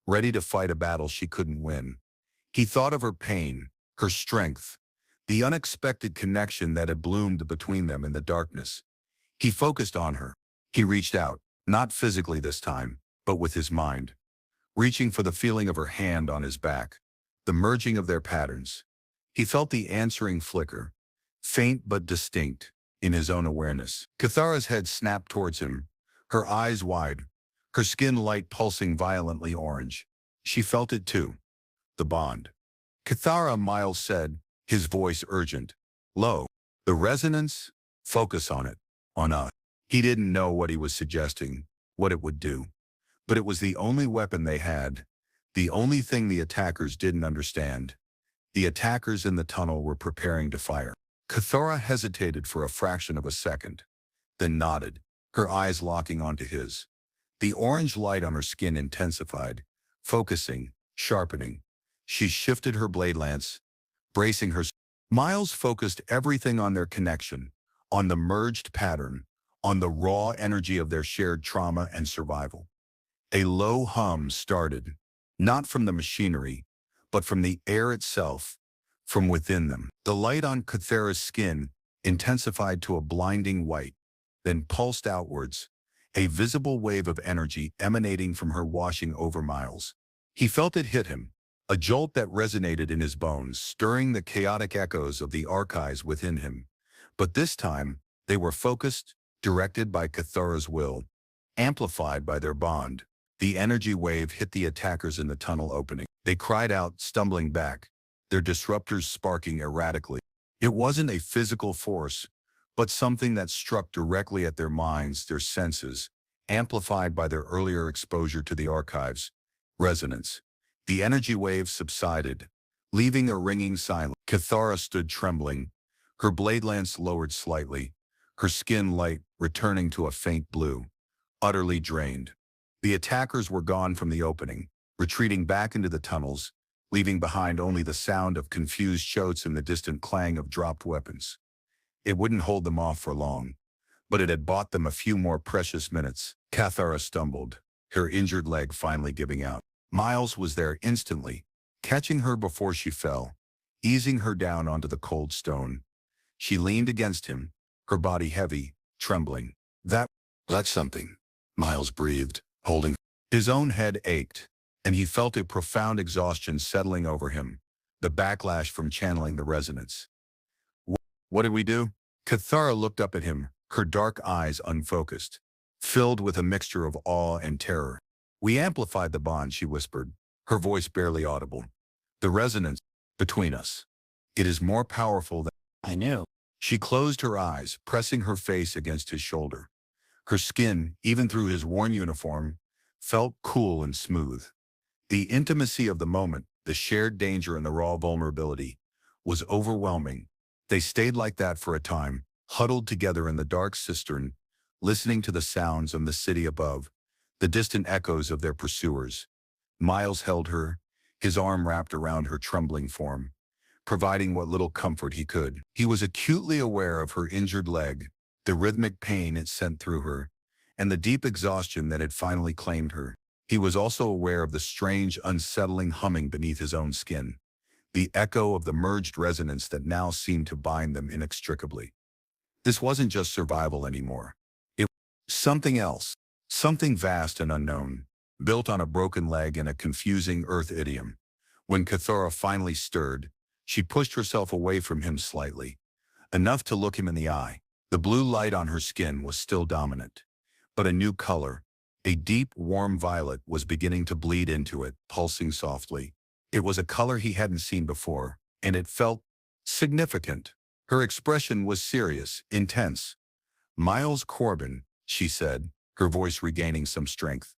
ready to fight a battle she couldn't win. He thought of her pain, her strength, the unexpected connection that had bloomed between them in the darkness. He focused on her. He reached out, not physically this time, but with his mind, reaching for the feeling of her hand on his back, the merging of their patterns. He felt the answering flicker, faint but distinct, in his own awareness. Cathara's head snapped towards him, her eyes wide, her skin light pulsing violently orange. She felt it too. The bond. "Cathara," Miles said, his voice urgent. "Low. The resonance? Focus on it. On us." He didn't know what he was suggesting, what it would do. But it was the only weapon they had, the only thing the attackers didn't understand. The attackers in the tunnel were preparing to fire. Cathara hesitated for a fraction of a second, then nodded, her eyes locking onto his. The orange light on her skin intensified, focusing, sharpening. She shifted her blade lance, bracing her. Miles focused everything on their connection, on the merged pattern, on the raw energy of their shared trauma and survival. A low hum started, not from the machinery, but from the air itself, from within them. The light on Cathara's skin intensified to a blinding white, then pulsed outwards, a visible wave of energy emanating from her washing over Miles. He felt it hit him, a jolt that resonated in his bones, stirring the chaotic echoes of the archives within him. But this time, they were focused, directed by Cathara's will, amplified by their bond. The energy wave hit the attackers in the tunnel opening. They cried out, stumbling back, their disruptors sparking erratically. It wasn't a physical force, but something that struck directly at their minds, their senses, amplified by their earlier exposure to the archives. Resonance. The energy wave subsided, leaving a ringing silence. Cathara stood trembling, her blade lance lowered slightly, her skin light returning to a faint blue, utterly drained. The attackers were gone from the opening, retreating back into the tunnels, leaving behind only the sound of confused shouts and the distant clang of dropped weapons. It wouldn't hold them off for long, but it had bought them a few more precious minutes. Cathara stumbled, her injured leg finally giving out. Miles was there instantly, catching her before she fell, easing her down onto the cold stone. She leaned against him, her body heavy, trembling. That's something," Miles breathed, holding. His own head ached, and he felt a profound exhaustion settling over him, the backlash from channeling the resonance. What did we do? Cathara looked up at him, her dark eyes unfocused, filled with a mixture of awe and terror. We amplified the bond, she whispered, her voice barely audible. The resonance between us. It is more powerful than I knew. She closed her eyes, pressing her face against his shoulder. Her skin, even through his worn uniform, felt cool and smooth. The intimacy of the moment, the shared danger and the raw vulnerability, was overwhelming. They stayed like that for a time, huddled together in the dark cistern, listening to the sounds of the city above, the distant echoes of their pursuers. Miles held her, his arm wrapped around her trembling form, providing what little comfort he could. He was acutely aware of her injured leg, the rhythmic pain it sent through her, and the deep exhaustion that had finally claimed her. He was also aware of the strange, unsettling humming beneath his own skin, the echo of the merged resonance that now seemed to bind them inextricably. This wasn't just survival anymore. It was something else, something vast and unknown, built on a broken leg and a confusing earth idiom. When Cathara finally stirred, she pushed herself away from him slightly, enough to look him in the eye. The blue light on her skin was still dominant, but a new color, a deep, warm violet, was beginning to bleed into it, pulsing softly. It was a color he hadn't seen before, and it felt significant. Her expression was serious, intense. "Miles Corbin," she said, her voice regaining some strength,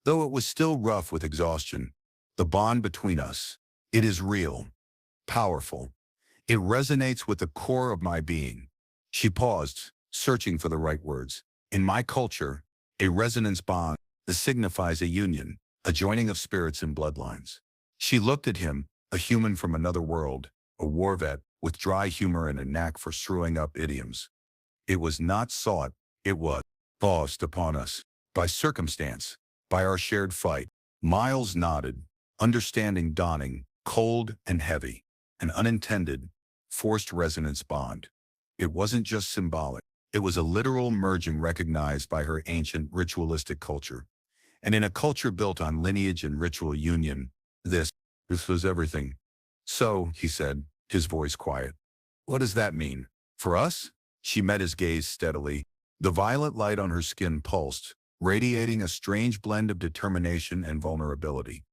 though it was still rough with exhaustion. "The bond between us, it is real, powerful. It resonates with the core of my being." She paused, searching for the right words. "In my culture, a resonance bond, this signifies a union, a joining of spirits and bloodlines." She looked at him, a human from another world, a war vet, with dry humor and a knack for screwing up idioms. "It was not sought, it was forced upon us, by circumstance, by our shared fight." Miles nodded, understanding dawning, cold and heavy, an unintended, forced resonance bond. It wasn't just symbolic. It was a literal merging recognized by her ancient ritualistic culture. And in a culture built on lineage and ritual union, this was everything. "So," he said, his voice quiet, "what does that mean? For us?" She met his gaze steadily. The violet light on her skin pulsed, radiating a strange blend of determination and vulnerability.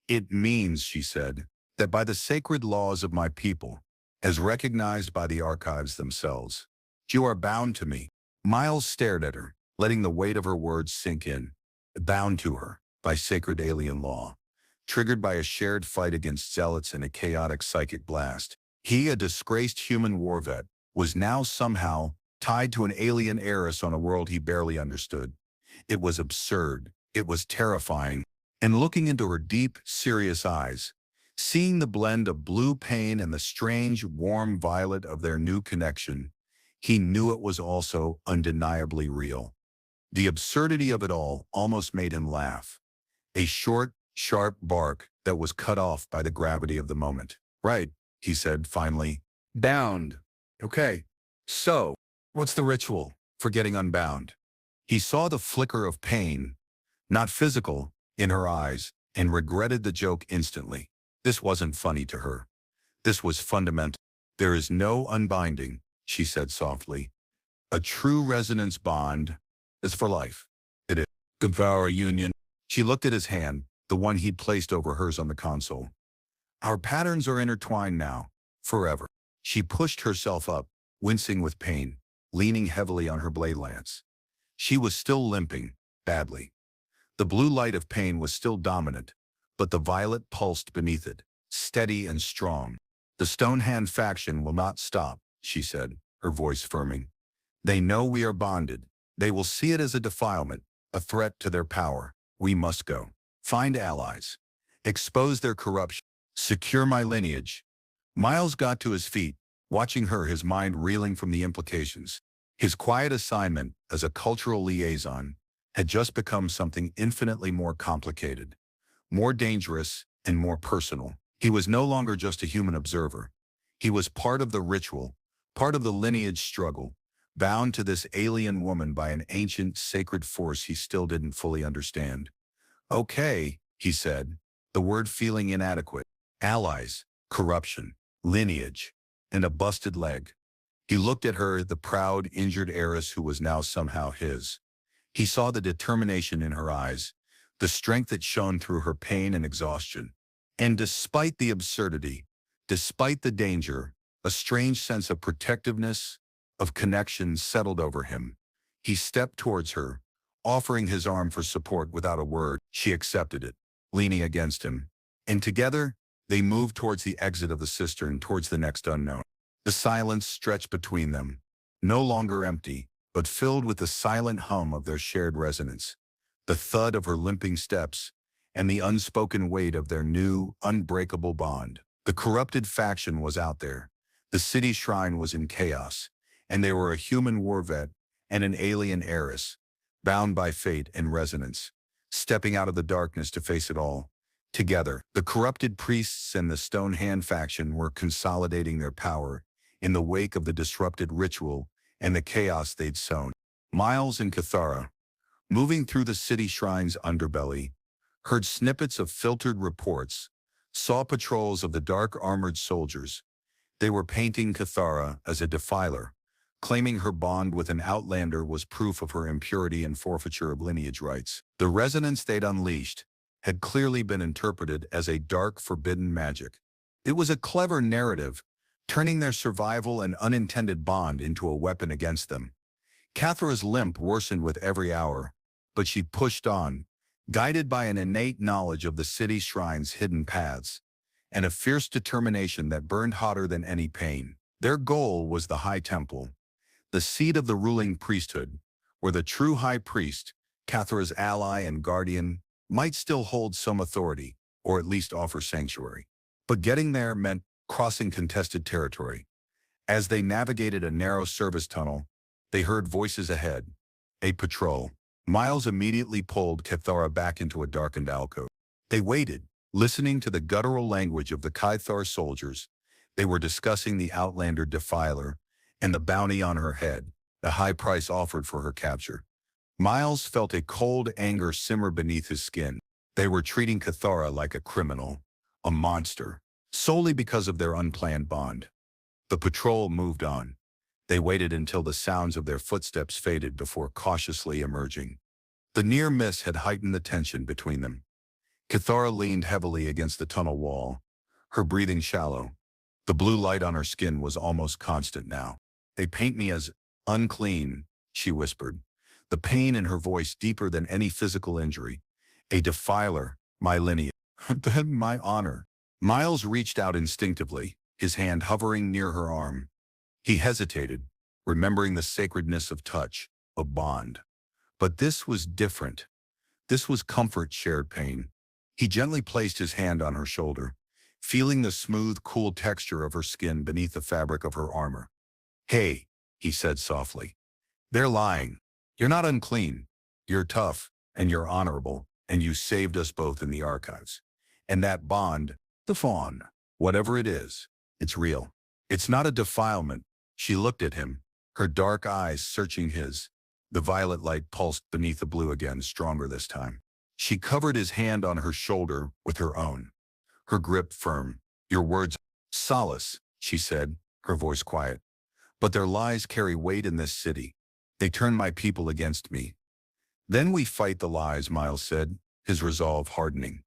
"It means," she said, "that by the sacred laws of my people, as recognized by the archives themselves, you are bound to me." Miles stared at her, letting the weight of her words sink in. Bound to her, by sacred alien law, triggered by a shared fight against zealots and a chaotic psychic blast. He, a disgraced human war vet, was now somehow tied to an alien heiress on a world he barely understood. It was absurd. It was terrifying. And looking into her deep, serious eyes, seeing the blend of blue pain and the strange, warm violet of their new connection, he knew it was also undeniably real. The absurdity of it all almost made him laugh. A short, sharp bark that was cut off by the gravity of the moment. "Right," he said finally. "Bound. Okay. So, what's the ritual for getting unbound?" He saw the flicker of pain, not physical, in her eyes, and regretted the joke instantly. This wasn't funny to her. This was fundamental. "There is no unbinding," she said softly. "A true resonance bond is for life. It is. Good for our union." She looked at his hand, the one he'd placed over hers on the console. "Our patterns are intertwined now, forever." She pushed herself up, wincing with pain, leaning heavily on her blade lance. She was still limping, badly. The blue light of pain was still dominant, but the violet pulsed beneath it, steady and strong. "The Stonehand faction will not stop," she said, her voice firming. "They know we are bonded. They will see it as a defilement, a threat to their power. We must go. Find allies. Expose their corruption. Secure my lineage." Miles got to his feet, watching her, his mind reeling from the implications. His quiet assignment as a cultural liaison had just become something infinitely more complicated, more dangerous, and more personal. He was no longer just a human observer. He was part of the ritual, part of the lineage struggle, bound to this alien woman by an ancient, sacred force he still didn't fully understand. "Okay," he said, the word feeling inadequate. "Allies, corruption, lineage, and a busted leg." He looked at her, the proud, injured heiress who was now somehow his. He saw the determination in her eyes, the strength that shone through her pain and exhaustion. And despite the absurdity, despite the danger, a strange sense of protectiveness, of connection settled over him. He stepped towards her, offering his arm for support without a word. She accepted it, leaning against him. And together, they moved towards the exit of the cistern, towards the next unknown. The silence stretched between them, no longer empty, but filled with the silent hum of their shared resonance, the thud of her limping steps, and the unspoken weight of their new, unbreakable bond. The corrupted faction was out there. The city shrine was in chaos, and they were a human war vet and an alien heiress, bound by fate and resonance, stepping out of the darkness to face it all. Together, the corrupted priests and the Stone Hand faction were consolidating their power in the wake of the disrupted ritual and the chaos they'd sown. Miles and Cathara, moving through the city shrine's underbelly, heard snippets of filtered reports, saw patrols of the dark armored soldiers. They were painting Cathara as a defiler, claiming her bond with an outlander was proof of her impurity and forfeiture of lineage rights. The resonance they'd unleashed had clearly been interpreted as a dark, forbidden magic. It was a clever narrative, turning their survival and unintended bond into a weapon against them. Cathara's limp worsened with every hour, but she pushed on, guided by an innate knowledge of the city shrine's hidden paths, and a fierce determination that burned hotter than any pain. Their goal was the High Temple, the seat of the ruling priesthood, where the true High Priest, Cathara's ally and guardian, might still hold some authority, or at least offer sanctuary. But getting there meant crossing contested territory. As they navigated a narrow service tunnel, they heard voices ahead. A patrol. Miles immediately pulled Cathara back into a darkened alcove. They waited, listening to the guttural language of the Caithar soldiers. They were discussing the outlander defiler and the bounty on her head, the high price offered for her capture. Miles felt a cold anger simmer beneath his skin. They were treating Cathara like a criminal, a monster, solely because of their unplanned bond. The patrol moved on. They waited until the sounds of their footsteps faded before cautiously emerging. The near miss had heightened the tension between them. Cathara leaned heavily against the tunnel wall, her breathing shallow. The blue light on her skin was almost constant now. "They paint me as unclean," she whispered, the pain in her voice deeper than any physical injury. "A defiler, my lineage, then my honor." Miles reached out instinctively, his hand hovering near her arm. He hesitated, remembering the sacredness of touch, of bond. But this was different. This was comfort, shared pain. He gently placed his hand on her shoulder, feeling the smooth, cool texture of her skin beneath the fabric of her armor. "Hey," he said softly. "They're lying. You're not unclean. You're tough, and you're honorable, and you saved us both in the archives. And that bond, the fawn, whatever it is, it's real. It's not a defilement." She looked at him, her dark eyes searching his. The violet light pulsed beneath the blue again, stronger this time. She covered his hand on her shoulder with her own, her grip firm. "Your words, solace," she said, her voice quiet. "But their lies carry weight in this city. They turn my people against me." "Then we fight the lies," Miles said, his resolve hardening.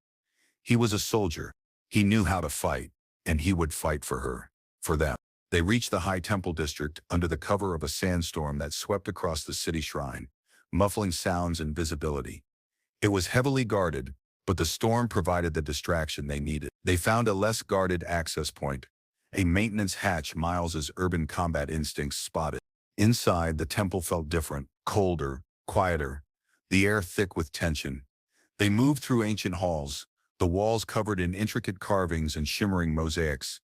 He was a soldier. He knew how to fight, and he would fight for her, for them. They reached the High Temple district under the cover of a sandstorm that swept across the city shrine, muffling sounds and visibility. It was heavily guarded, but the storm provided the distraction they needed. They found a less guarded access point, a maintenance hatch Miles's urban combat instincts spotted. Inside, the temple felt different, colder, quieter, the air thick with tension. They moved through ancient halls, the walls covered in intricate carvings and shimmering mosaics,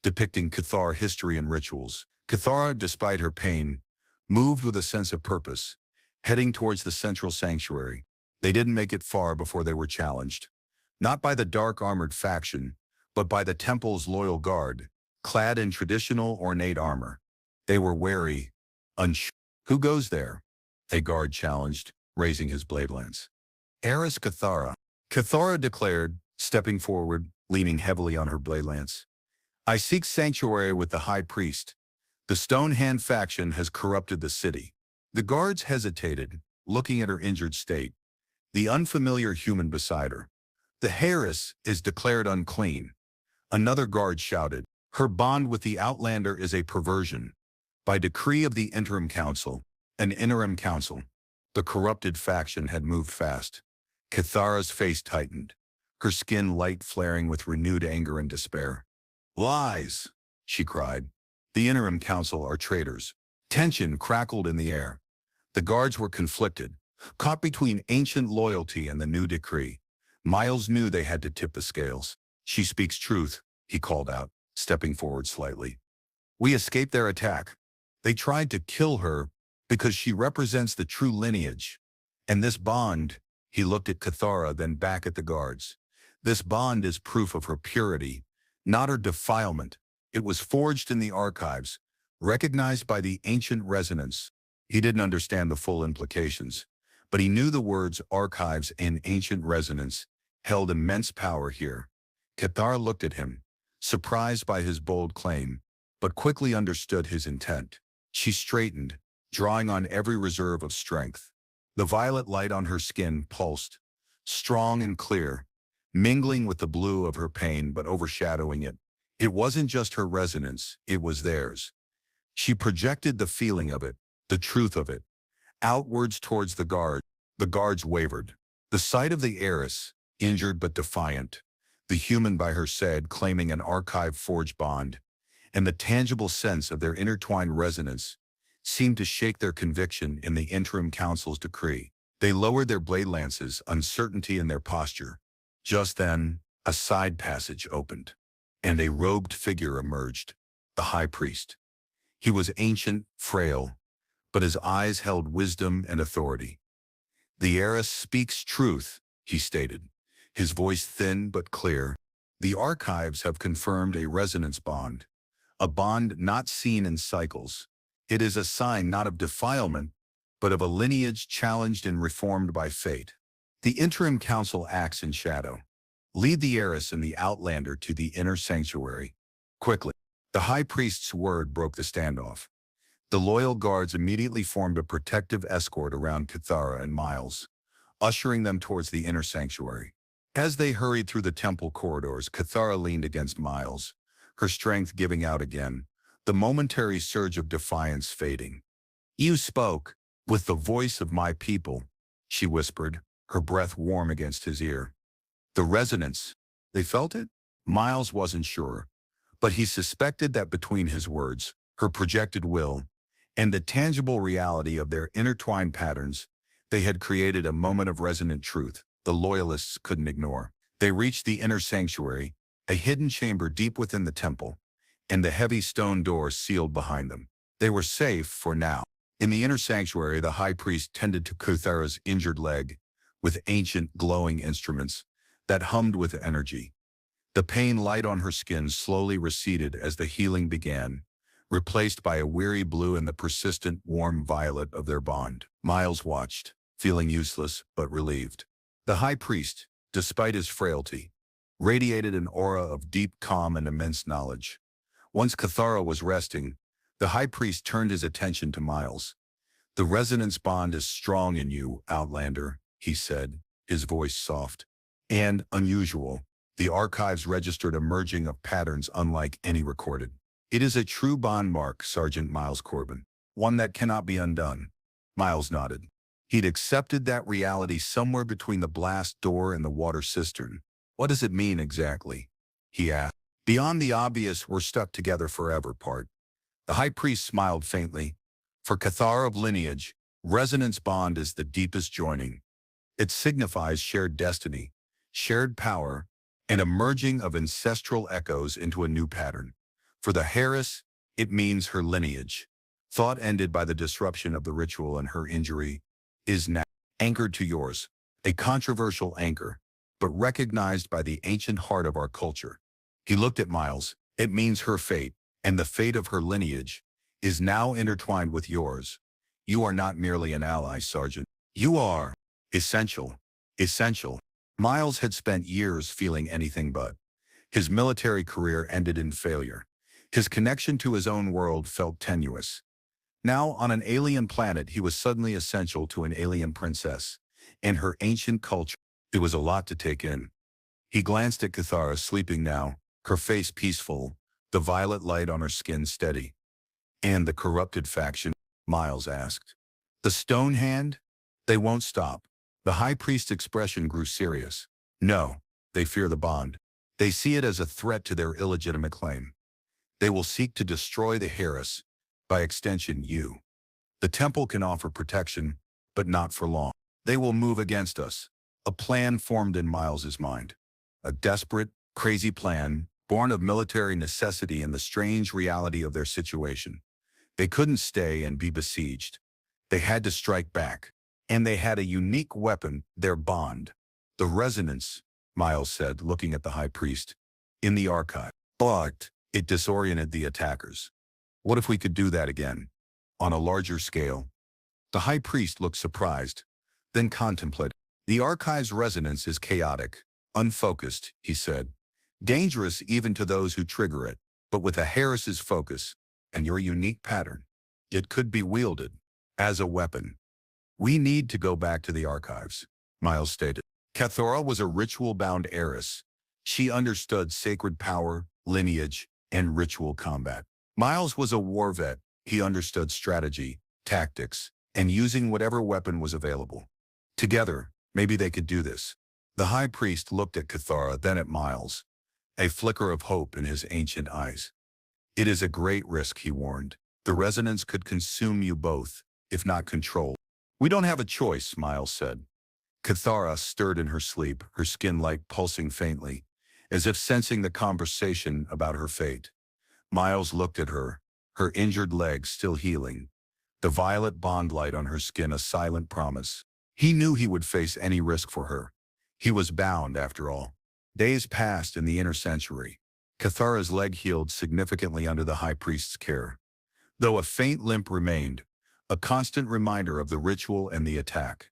depicting Cathar history and rituals. Cathara, despite her pain, moved with a sense of purpose, heading towards the central sanctuary. They didn't make it far before they were challenged, not by the dark armored faction, but by the temple's loyal guard, clad in traditional ornate armor. They were wary, unsure. "Who goes there?" a guard challenged, raising his blade lance. "Heiress Cathara," Cathara declared, stepping forward, leaning heavily on her blade lance. "I seek sanctuary with the High Priest, The Stone Hand faction has corrupted the city. The guards hesitated, looking at her injured state. The unfamiliar human beside her. The heiress is declared unclean. Another guard shouted, her bond with the Outlander is a perversion. By decree of the interim council, an interim council, the corrupted faction had moved fast. Cathara's face tightened, her skin light flaring with renewed anger and despair. Lies, she cried. The interim council are traitors. Tension crackled in the air. The guards were conflicted, caught between ancient loyalty and the new decree. Miles knew they had to tip the scales. She speaks truth, he called out, stepping forward slightly. We escaped their attack. They tried to kill her because she represents the true lineage. And this bond, he looked at Cathara, then back at the guards. This bond is proof of her purity, not her defilement. It was forged in the archives, recognized by the ancient resonance. He didn't understand the full implications, but he knew the words archives and ancient resonance held immense power here. Cathara looked at him, surprised by his bold claim, but quickly understood his intent. She straightened, drawing on every reserve of strength. The violet light on her skin pulsed, strong and clear, mingling with the blue of her pain but overshadowing it. It wasn't just her resonance, it was theirs. She projected the feeling of it, the truth of it, outwards towards the guard. The guards wavered. The sight of the heiress, injured but defiant, the human by her side claiming an archive-forged bond, and the tangible sense of their intertwined resonance seemed to shake their conviction in the interim council's decree. They lowered their blade lances, uncertainty in their posture. Just then, a side passage opened, and a robed figure emerged, the high priest. He was ancient, frail, but his eyes held wisdom and authority. The heiress speaks truth, he stated, his voice thin but clear. The archives have confirmed a resonance bond, a bond not seen in cycles. It is a sign not of defilement, but of a lineage challenged and reformed by fate. The interim council acts in shadow. Lead the heiress and the outlander to the inner sanctuary. Quickly. The high priest's word broke the standoff. The loyal guards immediately formed a protective escort around Cathara and Miles, ushering them towards the inner sanctuary. As they hurried through the temple corridors, Cathara leaned against Miles, her strength giving out again, the momentary surge of defiance fading. You spoke with the voice of my people, she whispered, her breath warm against his ear. The resonance, they felt it? Miles wasn't sure, but he suspected that between his words, her projected will, and the tangible reality of their intertwined patterns, they had created a moment of resonant truth the loyalists couldn't ignore. They reached the inner sanctuary, a hidden chamber deep within the temple, and the heavy stone door sealed behind them. They were safe for now. In the inner sanctuary, the high priest tended to Cathara's injured leg with ancient glowing instruments that hummed with energy. The pain light on her skin slowly receded as the healing began, replaced by a weary blue and the persistent warm violet of their bond. Miles watched, feeling useless but relieved. The high priest, despite his frailty, radiated an aura of deep calm and immense knowledge. Once Cathara was resting, the high priest turned his attention to Miles. The resonance bond is strong in you, Outlander, he said, his voice soft and unusual. The archives registered a merging of patterns unlike any recorded. It is a true bond mark, Sergeant Miles Corbin, one that cannot be undone. Miles nodded. He'd accepted that reality somewhere between the blast door and the water cistern. What does it mean exactly? He asked. Beyond the obvious, we're stuck together forever part. The high priest smiled faintly. For Cathara of lineage, resonance bond is the deepest joining. It signifies shared destiny, shared power, and a merging of ancestral echoes into a new pattern. For the heiress, it means her lineage, thought ended by the disruption of the ritual and her injury, is now anchored to yours, a controversial anchor, but recognized by the ancient heart of our culture. He looked at Miles. It means her fate, and the fate of her lineage, is now intertwined with yours. You are not merely an ally, Sergeant. You are essential. Essential. Miles had spent years feeling anything but. His military career ended in failure. His connection to his own world felt tenuous. Now, on an alien planet, he was suddenly essential to an alien princess and her ancient culture. It was a lot to take in. He glanced at Cathara, sleeping now, her face peaceful, the violet light on her skin steady. And the corrupted faction? Miles asked. The Stone Hand? They won't stop. The High Priest's expression grew serious. No, they fear the bond. They see it as a threat to their illegitimate claim. They will seek to destroy the Harris, by extension you. The temple can offer protection, but not for long. They will move against us. A plan formed in Miles's mind. A desperate, crazy plan, born of military necessity and the strange reality of their situation. They couldn't stay and be besieged. They had to strike back. And they had a unique weapon, their bond. The resonance, Miles said, looking at the High Priest. In the archive. But it disoriented the attackers. What if we could do that again? On a larger scale? The High Priest looked surprised, then contemplated. The archive's resonance is chaotic, unfocused, he said. Dangerous even to those who trigger it, but with a Harris's focus and your unique pattern, it could be wielded as a weapon. We need to go back to the archives, Miles stated. Cathora was a ritual-bound heiress. She understood sacred power, lineage, and ritual combat. Miles was a war vet. He understood strategy, tactics, and using whatever weapon was available. Together, maybe they could do this. The High Priest looked at Cathara, then at Miles, a flicker of hope in his ancient eyes. It is a great risk, he warned. The resonance could consume you both, if not control. We don't have a choice, Miles said. Cathara stirred in her sleep, her skin light pulsing faintly, as if sensing the conversation about her fate. Miles looked at her, her injured legs still healing, the violet bond light on her skin a silent promise. He knew he would face any risk for her. He was bound, after all. Days passed in the inner sanctuary. Cathara's leg healed significantly under the High Priest's care. Though a faint limp remained, a constant reminder of the ritual and the attack.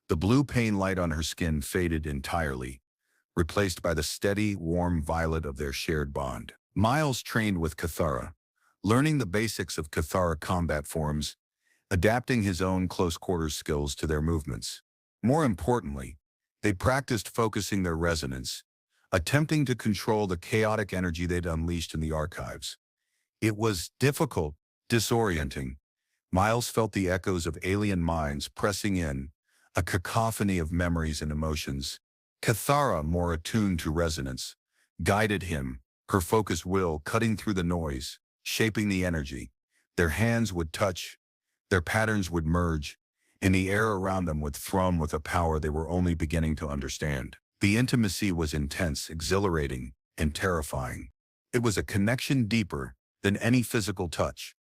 The blue pain light on her skin faded entirely, replaced by the steady, warm violet of their shared bond. Miles trained with Cathara, learning the basics of Cathara combat forms, adapting his own close-quarters skills to their movements. More importantly, they practiced focusing their resonance, attempting to control the chaotic energy they'd unleashed in the archives. It was difficult, disorienting. Miles felt the echoes of alien minds pressing in, a cacophony of memories and emotions. Cathara, more attuned to resonance, guided him, her focused will cutting through the noise, shaping the energy. Their hands would touch, their patterns would merge, and the air around them would thrum with a power they were only beginning to understand. The intimacy was intense, exhilarating, and terrifying. It was a connection deeper than any physical touch,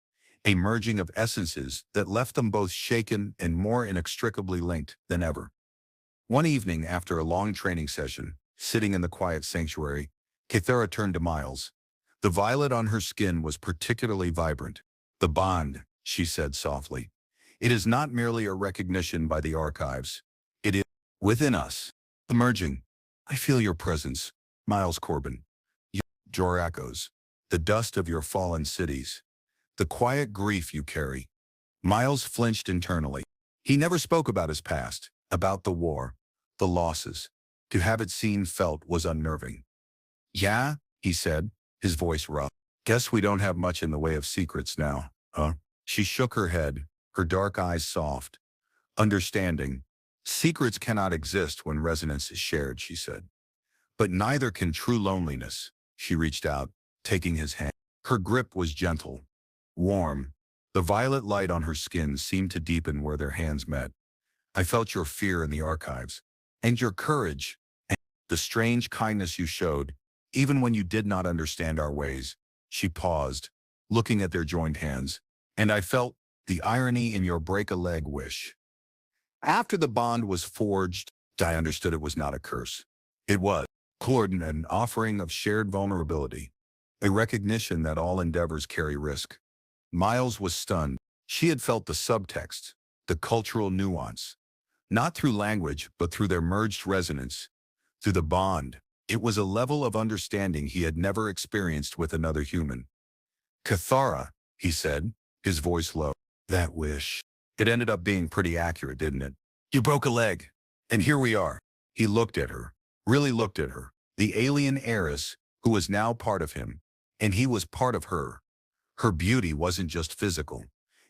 a merging of essences that left them both shaken and more inextricably linked than ever. One evening, after a long training session, sitting in the quiet sanctuary, Cathara turned to Miles. The violet on her skin was particularly vibrant. The bond, she said softly. It is not merely a recognition by the archives. It is within us, emerging. I feel your presence, Miles Corbin. Your echoes, the dust of your fallen cities, the quiet grief you carry. Miles flinched internally. He never spoke about his past, about the war, the losses. To have it seen, felt was unnerving. Yeah, he said, his voice rough. Guess we don't have much in the way of secrets now, huh? She shook her head, her dark eyes soft. Understanding. Secrets cannot exist when resonance is shared, she said. But neither can true loneliness. She reached out, taking his hand. Her grip was gentle, warm. The violet light on her skin seemed to deepen where their hands met. I felt your fear in the archives, and your courage, and the strange kindness you showed, even when you did not understand our ways. She paused, looking at their joined hands, and I felt the irony in your break-a-leg wish. After the bond was forged, I understood it was not a curse. It was an offering of shared vulnerability, a recognition that all endeavors carry risk. Miles was stunned. She had felt the subtext, the cultural nuance, not through language, but through their merged resonance, through the bond. It was a level of understanding he had never experienced with another human. Cathara, he said, his voice low. That wish. It ended up being pretty accurate, didn't it? You broke a leg. And here we are. He looked at her, really looked at her, the alien heiress who was now part of him, and he was part of her. Her beauty wasn't just physical.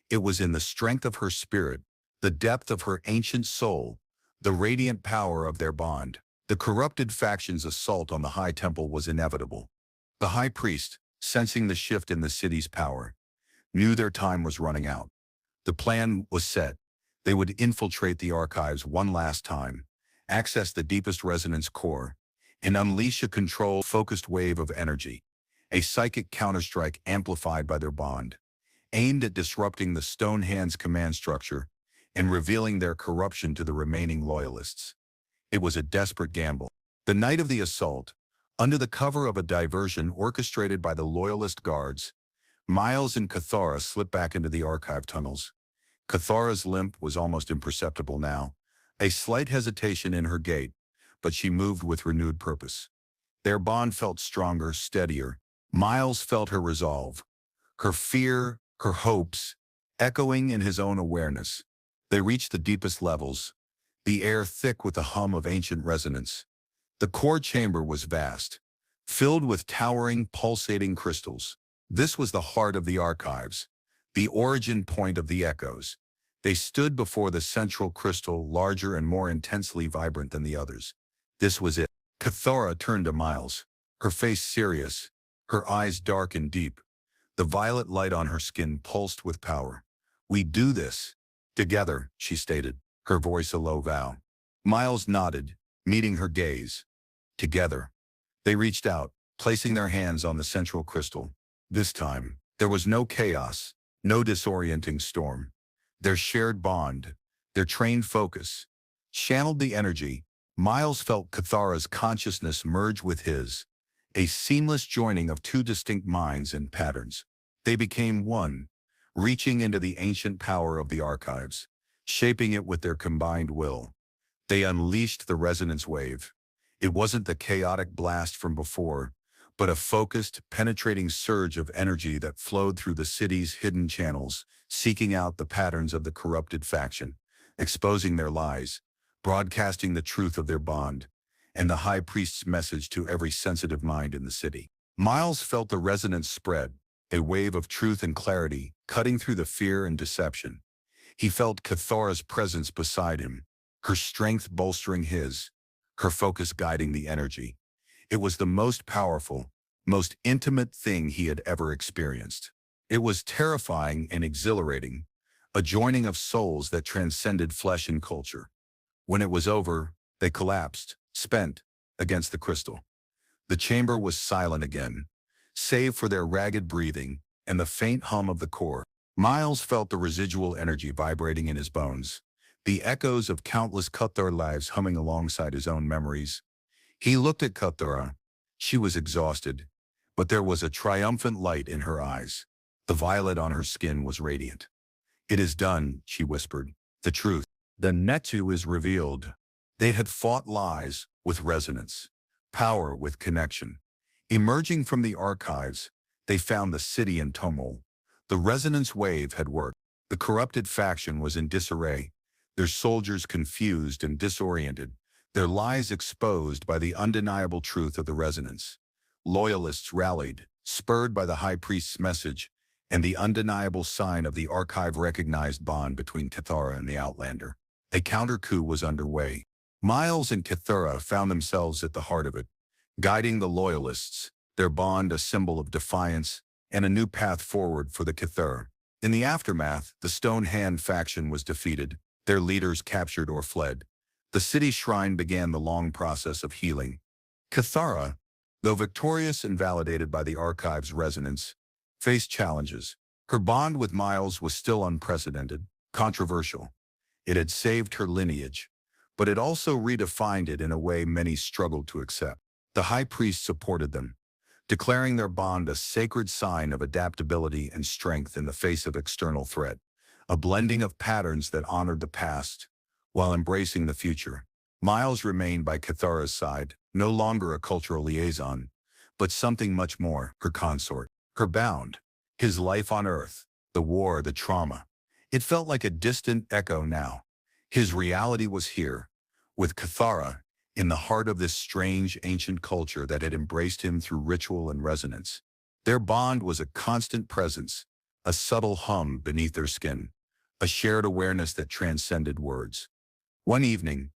It was in the strength of her spirit, the depth of her ancient soul, the radiant power of their bond. The corrupted faction's assault on the High Temple was inevitable. The High Priest, sensing the shift in the city's power, knew their time was running out. The plan was set. They would infiltrate the archives one last time, access the deepest resonance core, and unleash a controlled, focused wave of energy, a psychic counterstrike amplified by their bond, aimed at disrupting the Stonehand's command structure and revealing their corruption to the remaining loyalists. It was a desperate gamble. The night of the assault, under the cover of a diversion orchestrated by the loyalist guards, Miles and Cathara slipped back into the archive tunnels. Cathara's limp was almost imperceptible now, a slight hesitation in her gait, but she moved with renewed purpose. Their bond felt stronger, steadier. Miles felt her resolve, her fear, her hopes, echoing in his own awareness. They reached the deepest levels, the air thick with the hum of ancient resonance. The core chamber was vast, filled with towering, pulsating crystals. This was the heart of the archives, the origin point of the echoes. They stood before the central crystal, larger and more intensely vibrant than the others. This was it. Cathara turned to Miles, her face serious, her eyes dark and deep. The violet light on her skin pulsed with power. We do this. Together, she stated, her voice a low vow. Miles nodded, meeting her gaze. Together. They reached out, placing their hands on the central crystal. This time, there was no chaos, no disorienting storm. Their shared bond, their trained focus, channeled the energy. Miles felt Cathara's consciousness merge with his, a seamless joining of two distinct minds and patterns. They became one, reaching into the ancient power of the archives, shaping it with their combined will. They unleashed the resonance wave. It wasn't the chaotic blast from before, but a focused, penetrating surge of energy that flowed through the city's hidden channels, seeking out the patterns of the corrupted faction, exposing their lies, broadcasting the truth of their bond, and the High Priest's message to every sensitive mind in the city. Miles felt the resonance spread, a wave of truth and clarity, cutting through the fear and deception. He felt Cathara's presence beside him, her strength bolstering his, her focus guiding the energy. It was the most powerful, most intimate thing he had ever experienced. It was terrifying and exhilarating, a joining of souls that transcended flesh and culture. When it was over, they collapsed, spent, against the crystal. The chamber was silent again, save for their ragged breathing and the faint hum of the core. Miles felt the residual energy vibrating in his bones, the echoes of countless Cathar lives humming alongside his own memories. He looked at Cathara. She was exhausted, but there was a triumphant light in her eyes. The violet on her skin was radiant. It is done, she whispered. The truth. The Netu is revealed. They had fought lies with resonance, power with connection. Emerging from the archives, they found the city in tumult. The resonance wave had worked. The corrupted faction was in disarray, their soldiers confused and disoriented, their lies exposed by the undeniable truth of the resonance. Loyalists rallied, spurred by the High Priest's message and the undeniable sign of the archive-recognized bond between Cathara and the Outlander. A counter-coup was underway. Miles and Cathara found themselves at the heart of it, guiding the Loyalists, their bond a symbol of defiance and a new path forward for the Cathar. In the aftermath, the Stonehand faction was defeated, their leaders captured or fled. The city shrine began the long process of healing. Cathara, though victorious and validated by the archive's resonance, faced challenges. Her bond with Miles was still unprecedented, controversial. It had saved her lineage, but it also redefined it in a way many struggled to accept. The High Priest supported them, declaring their bond a sacred sign of adaptability and strength in the face of external threat, a blending of patterns that honored the past while embracing the future. Miles remained by Cathara's side, no longer a cultural liaison, but something much more, her consort, her bound. His life on Earth, the war, the trauma. It felt like a distant echo now. His reality was here, with Cathara, in the heart of this strange ancient culture that had embraced him through ritual and resonance. Their bond was a constant presence, a subtle hum beneath their skin, a shared awareness that transcended words. One evening,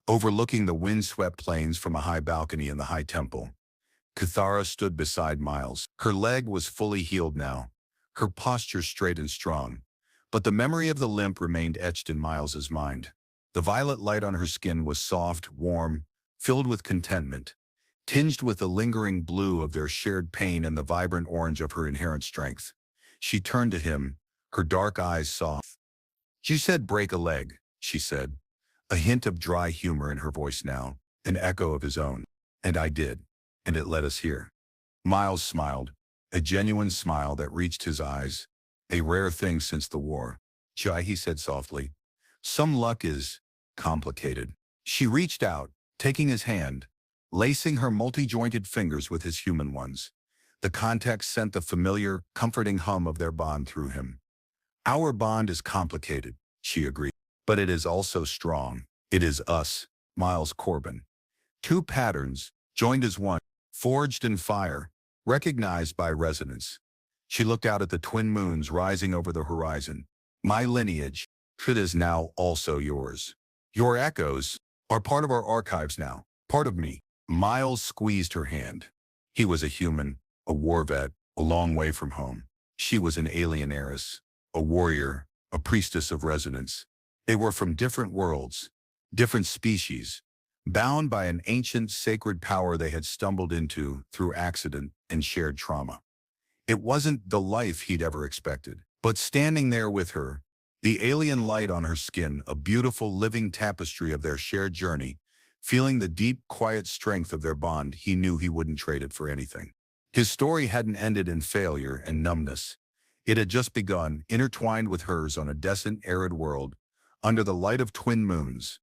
overlooking the windswept plains from a high balcony in the high temple, Cathara stood beside Miles. Her leg was fully healed now, her posture straight and strong, but the memory of the limp remained etched in Miles's mind. The violet light on her skin was soft, warm, filled with contentment, tinged with the lingering blue of their shared pain and the vibrant orange of her inherent strength. She turned to him, her dark eyes soft. "You said break a leg," she said, a hint of dry humor in her voice now, an echo of his own. "And I did, and it led us here." Miles smiled, a genuine smile that reached his eyes, a rare thing since the war. "Jai," he said softly, "some luck is complicated." She reached out, taking his hand, lacing her multi-jointed fingers with his human ones. The contact sent the familiar, comforting hum of their bond through him. "Our bond is complicated," she agreed, "but it is also strong. It is us, Miles Corbin. Two patterns, joined as one, forged in fire, recognized by resonance." She looked out at the twin moons rising over the horizon. "My lineage, it is now also yours. Your echoes are part of our archives now, part of me." Miles squeezed her hand. He was a human, a war vet, a long way from home. She was an alien heiress, a warrior, a priestess of resonance. They were from different worlds, different species, bound by an ancient sacred power they had stumbled into through accident and shared trauma. It wasn't the life he'd ever expected, but standing there with her, the alien light on her skin, a beautiful living tapestry of their shared journey, feeling the deep, quiet strength of their bond, he knew he wouldn't trade it for anything. His story hadn't ended in failure and numbness. It had just begun, intertwined with hers on a desert, arid world, under the light of twin moons,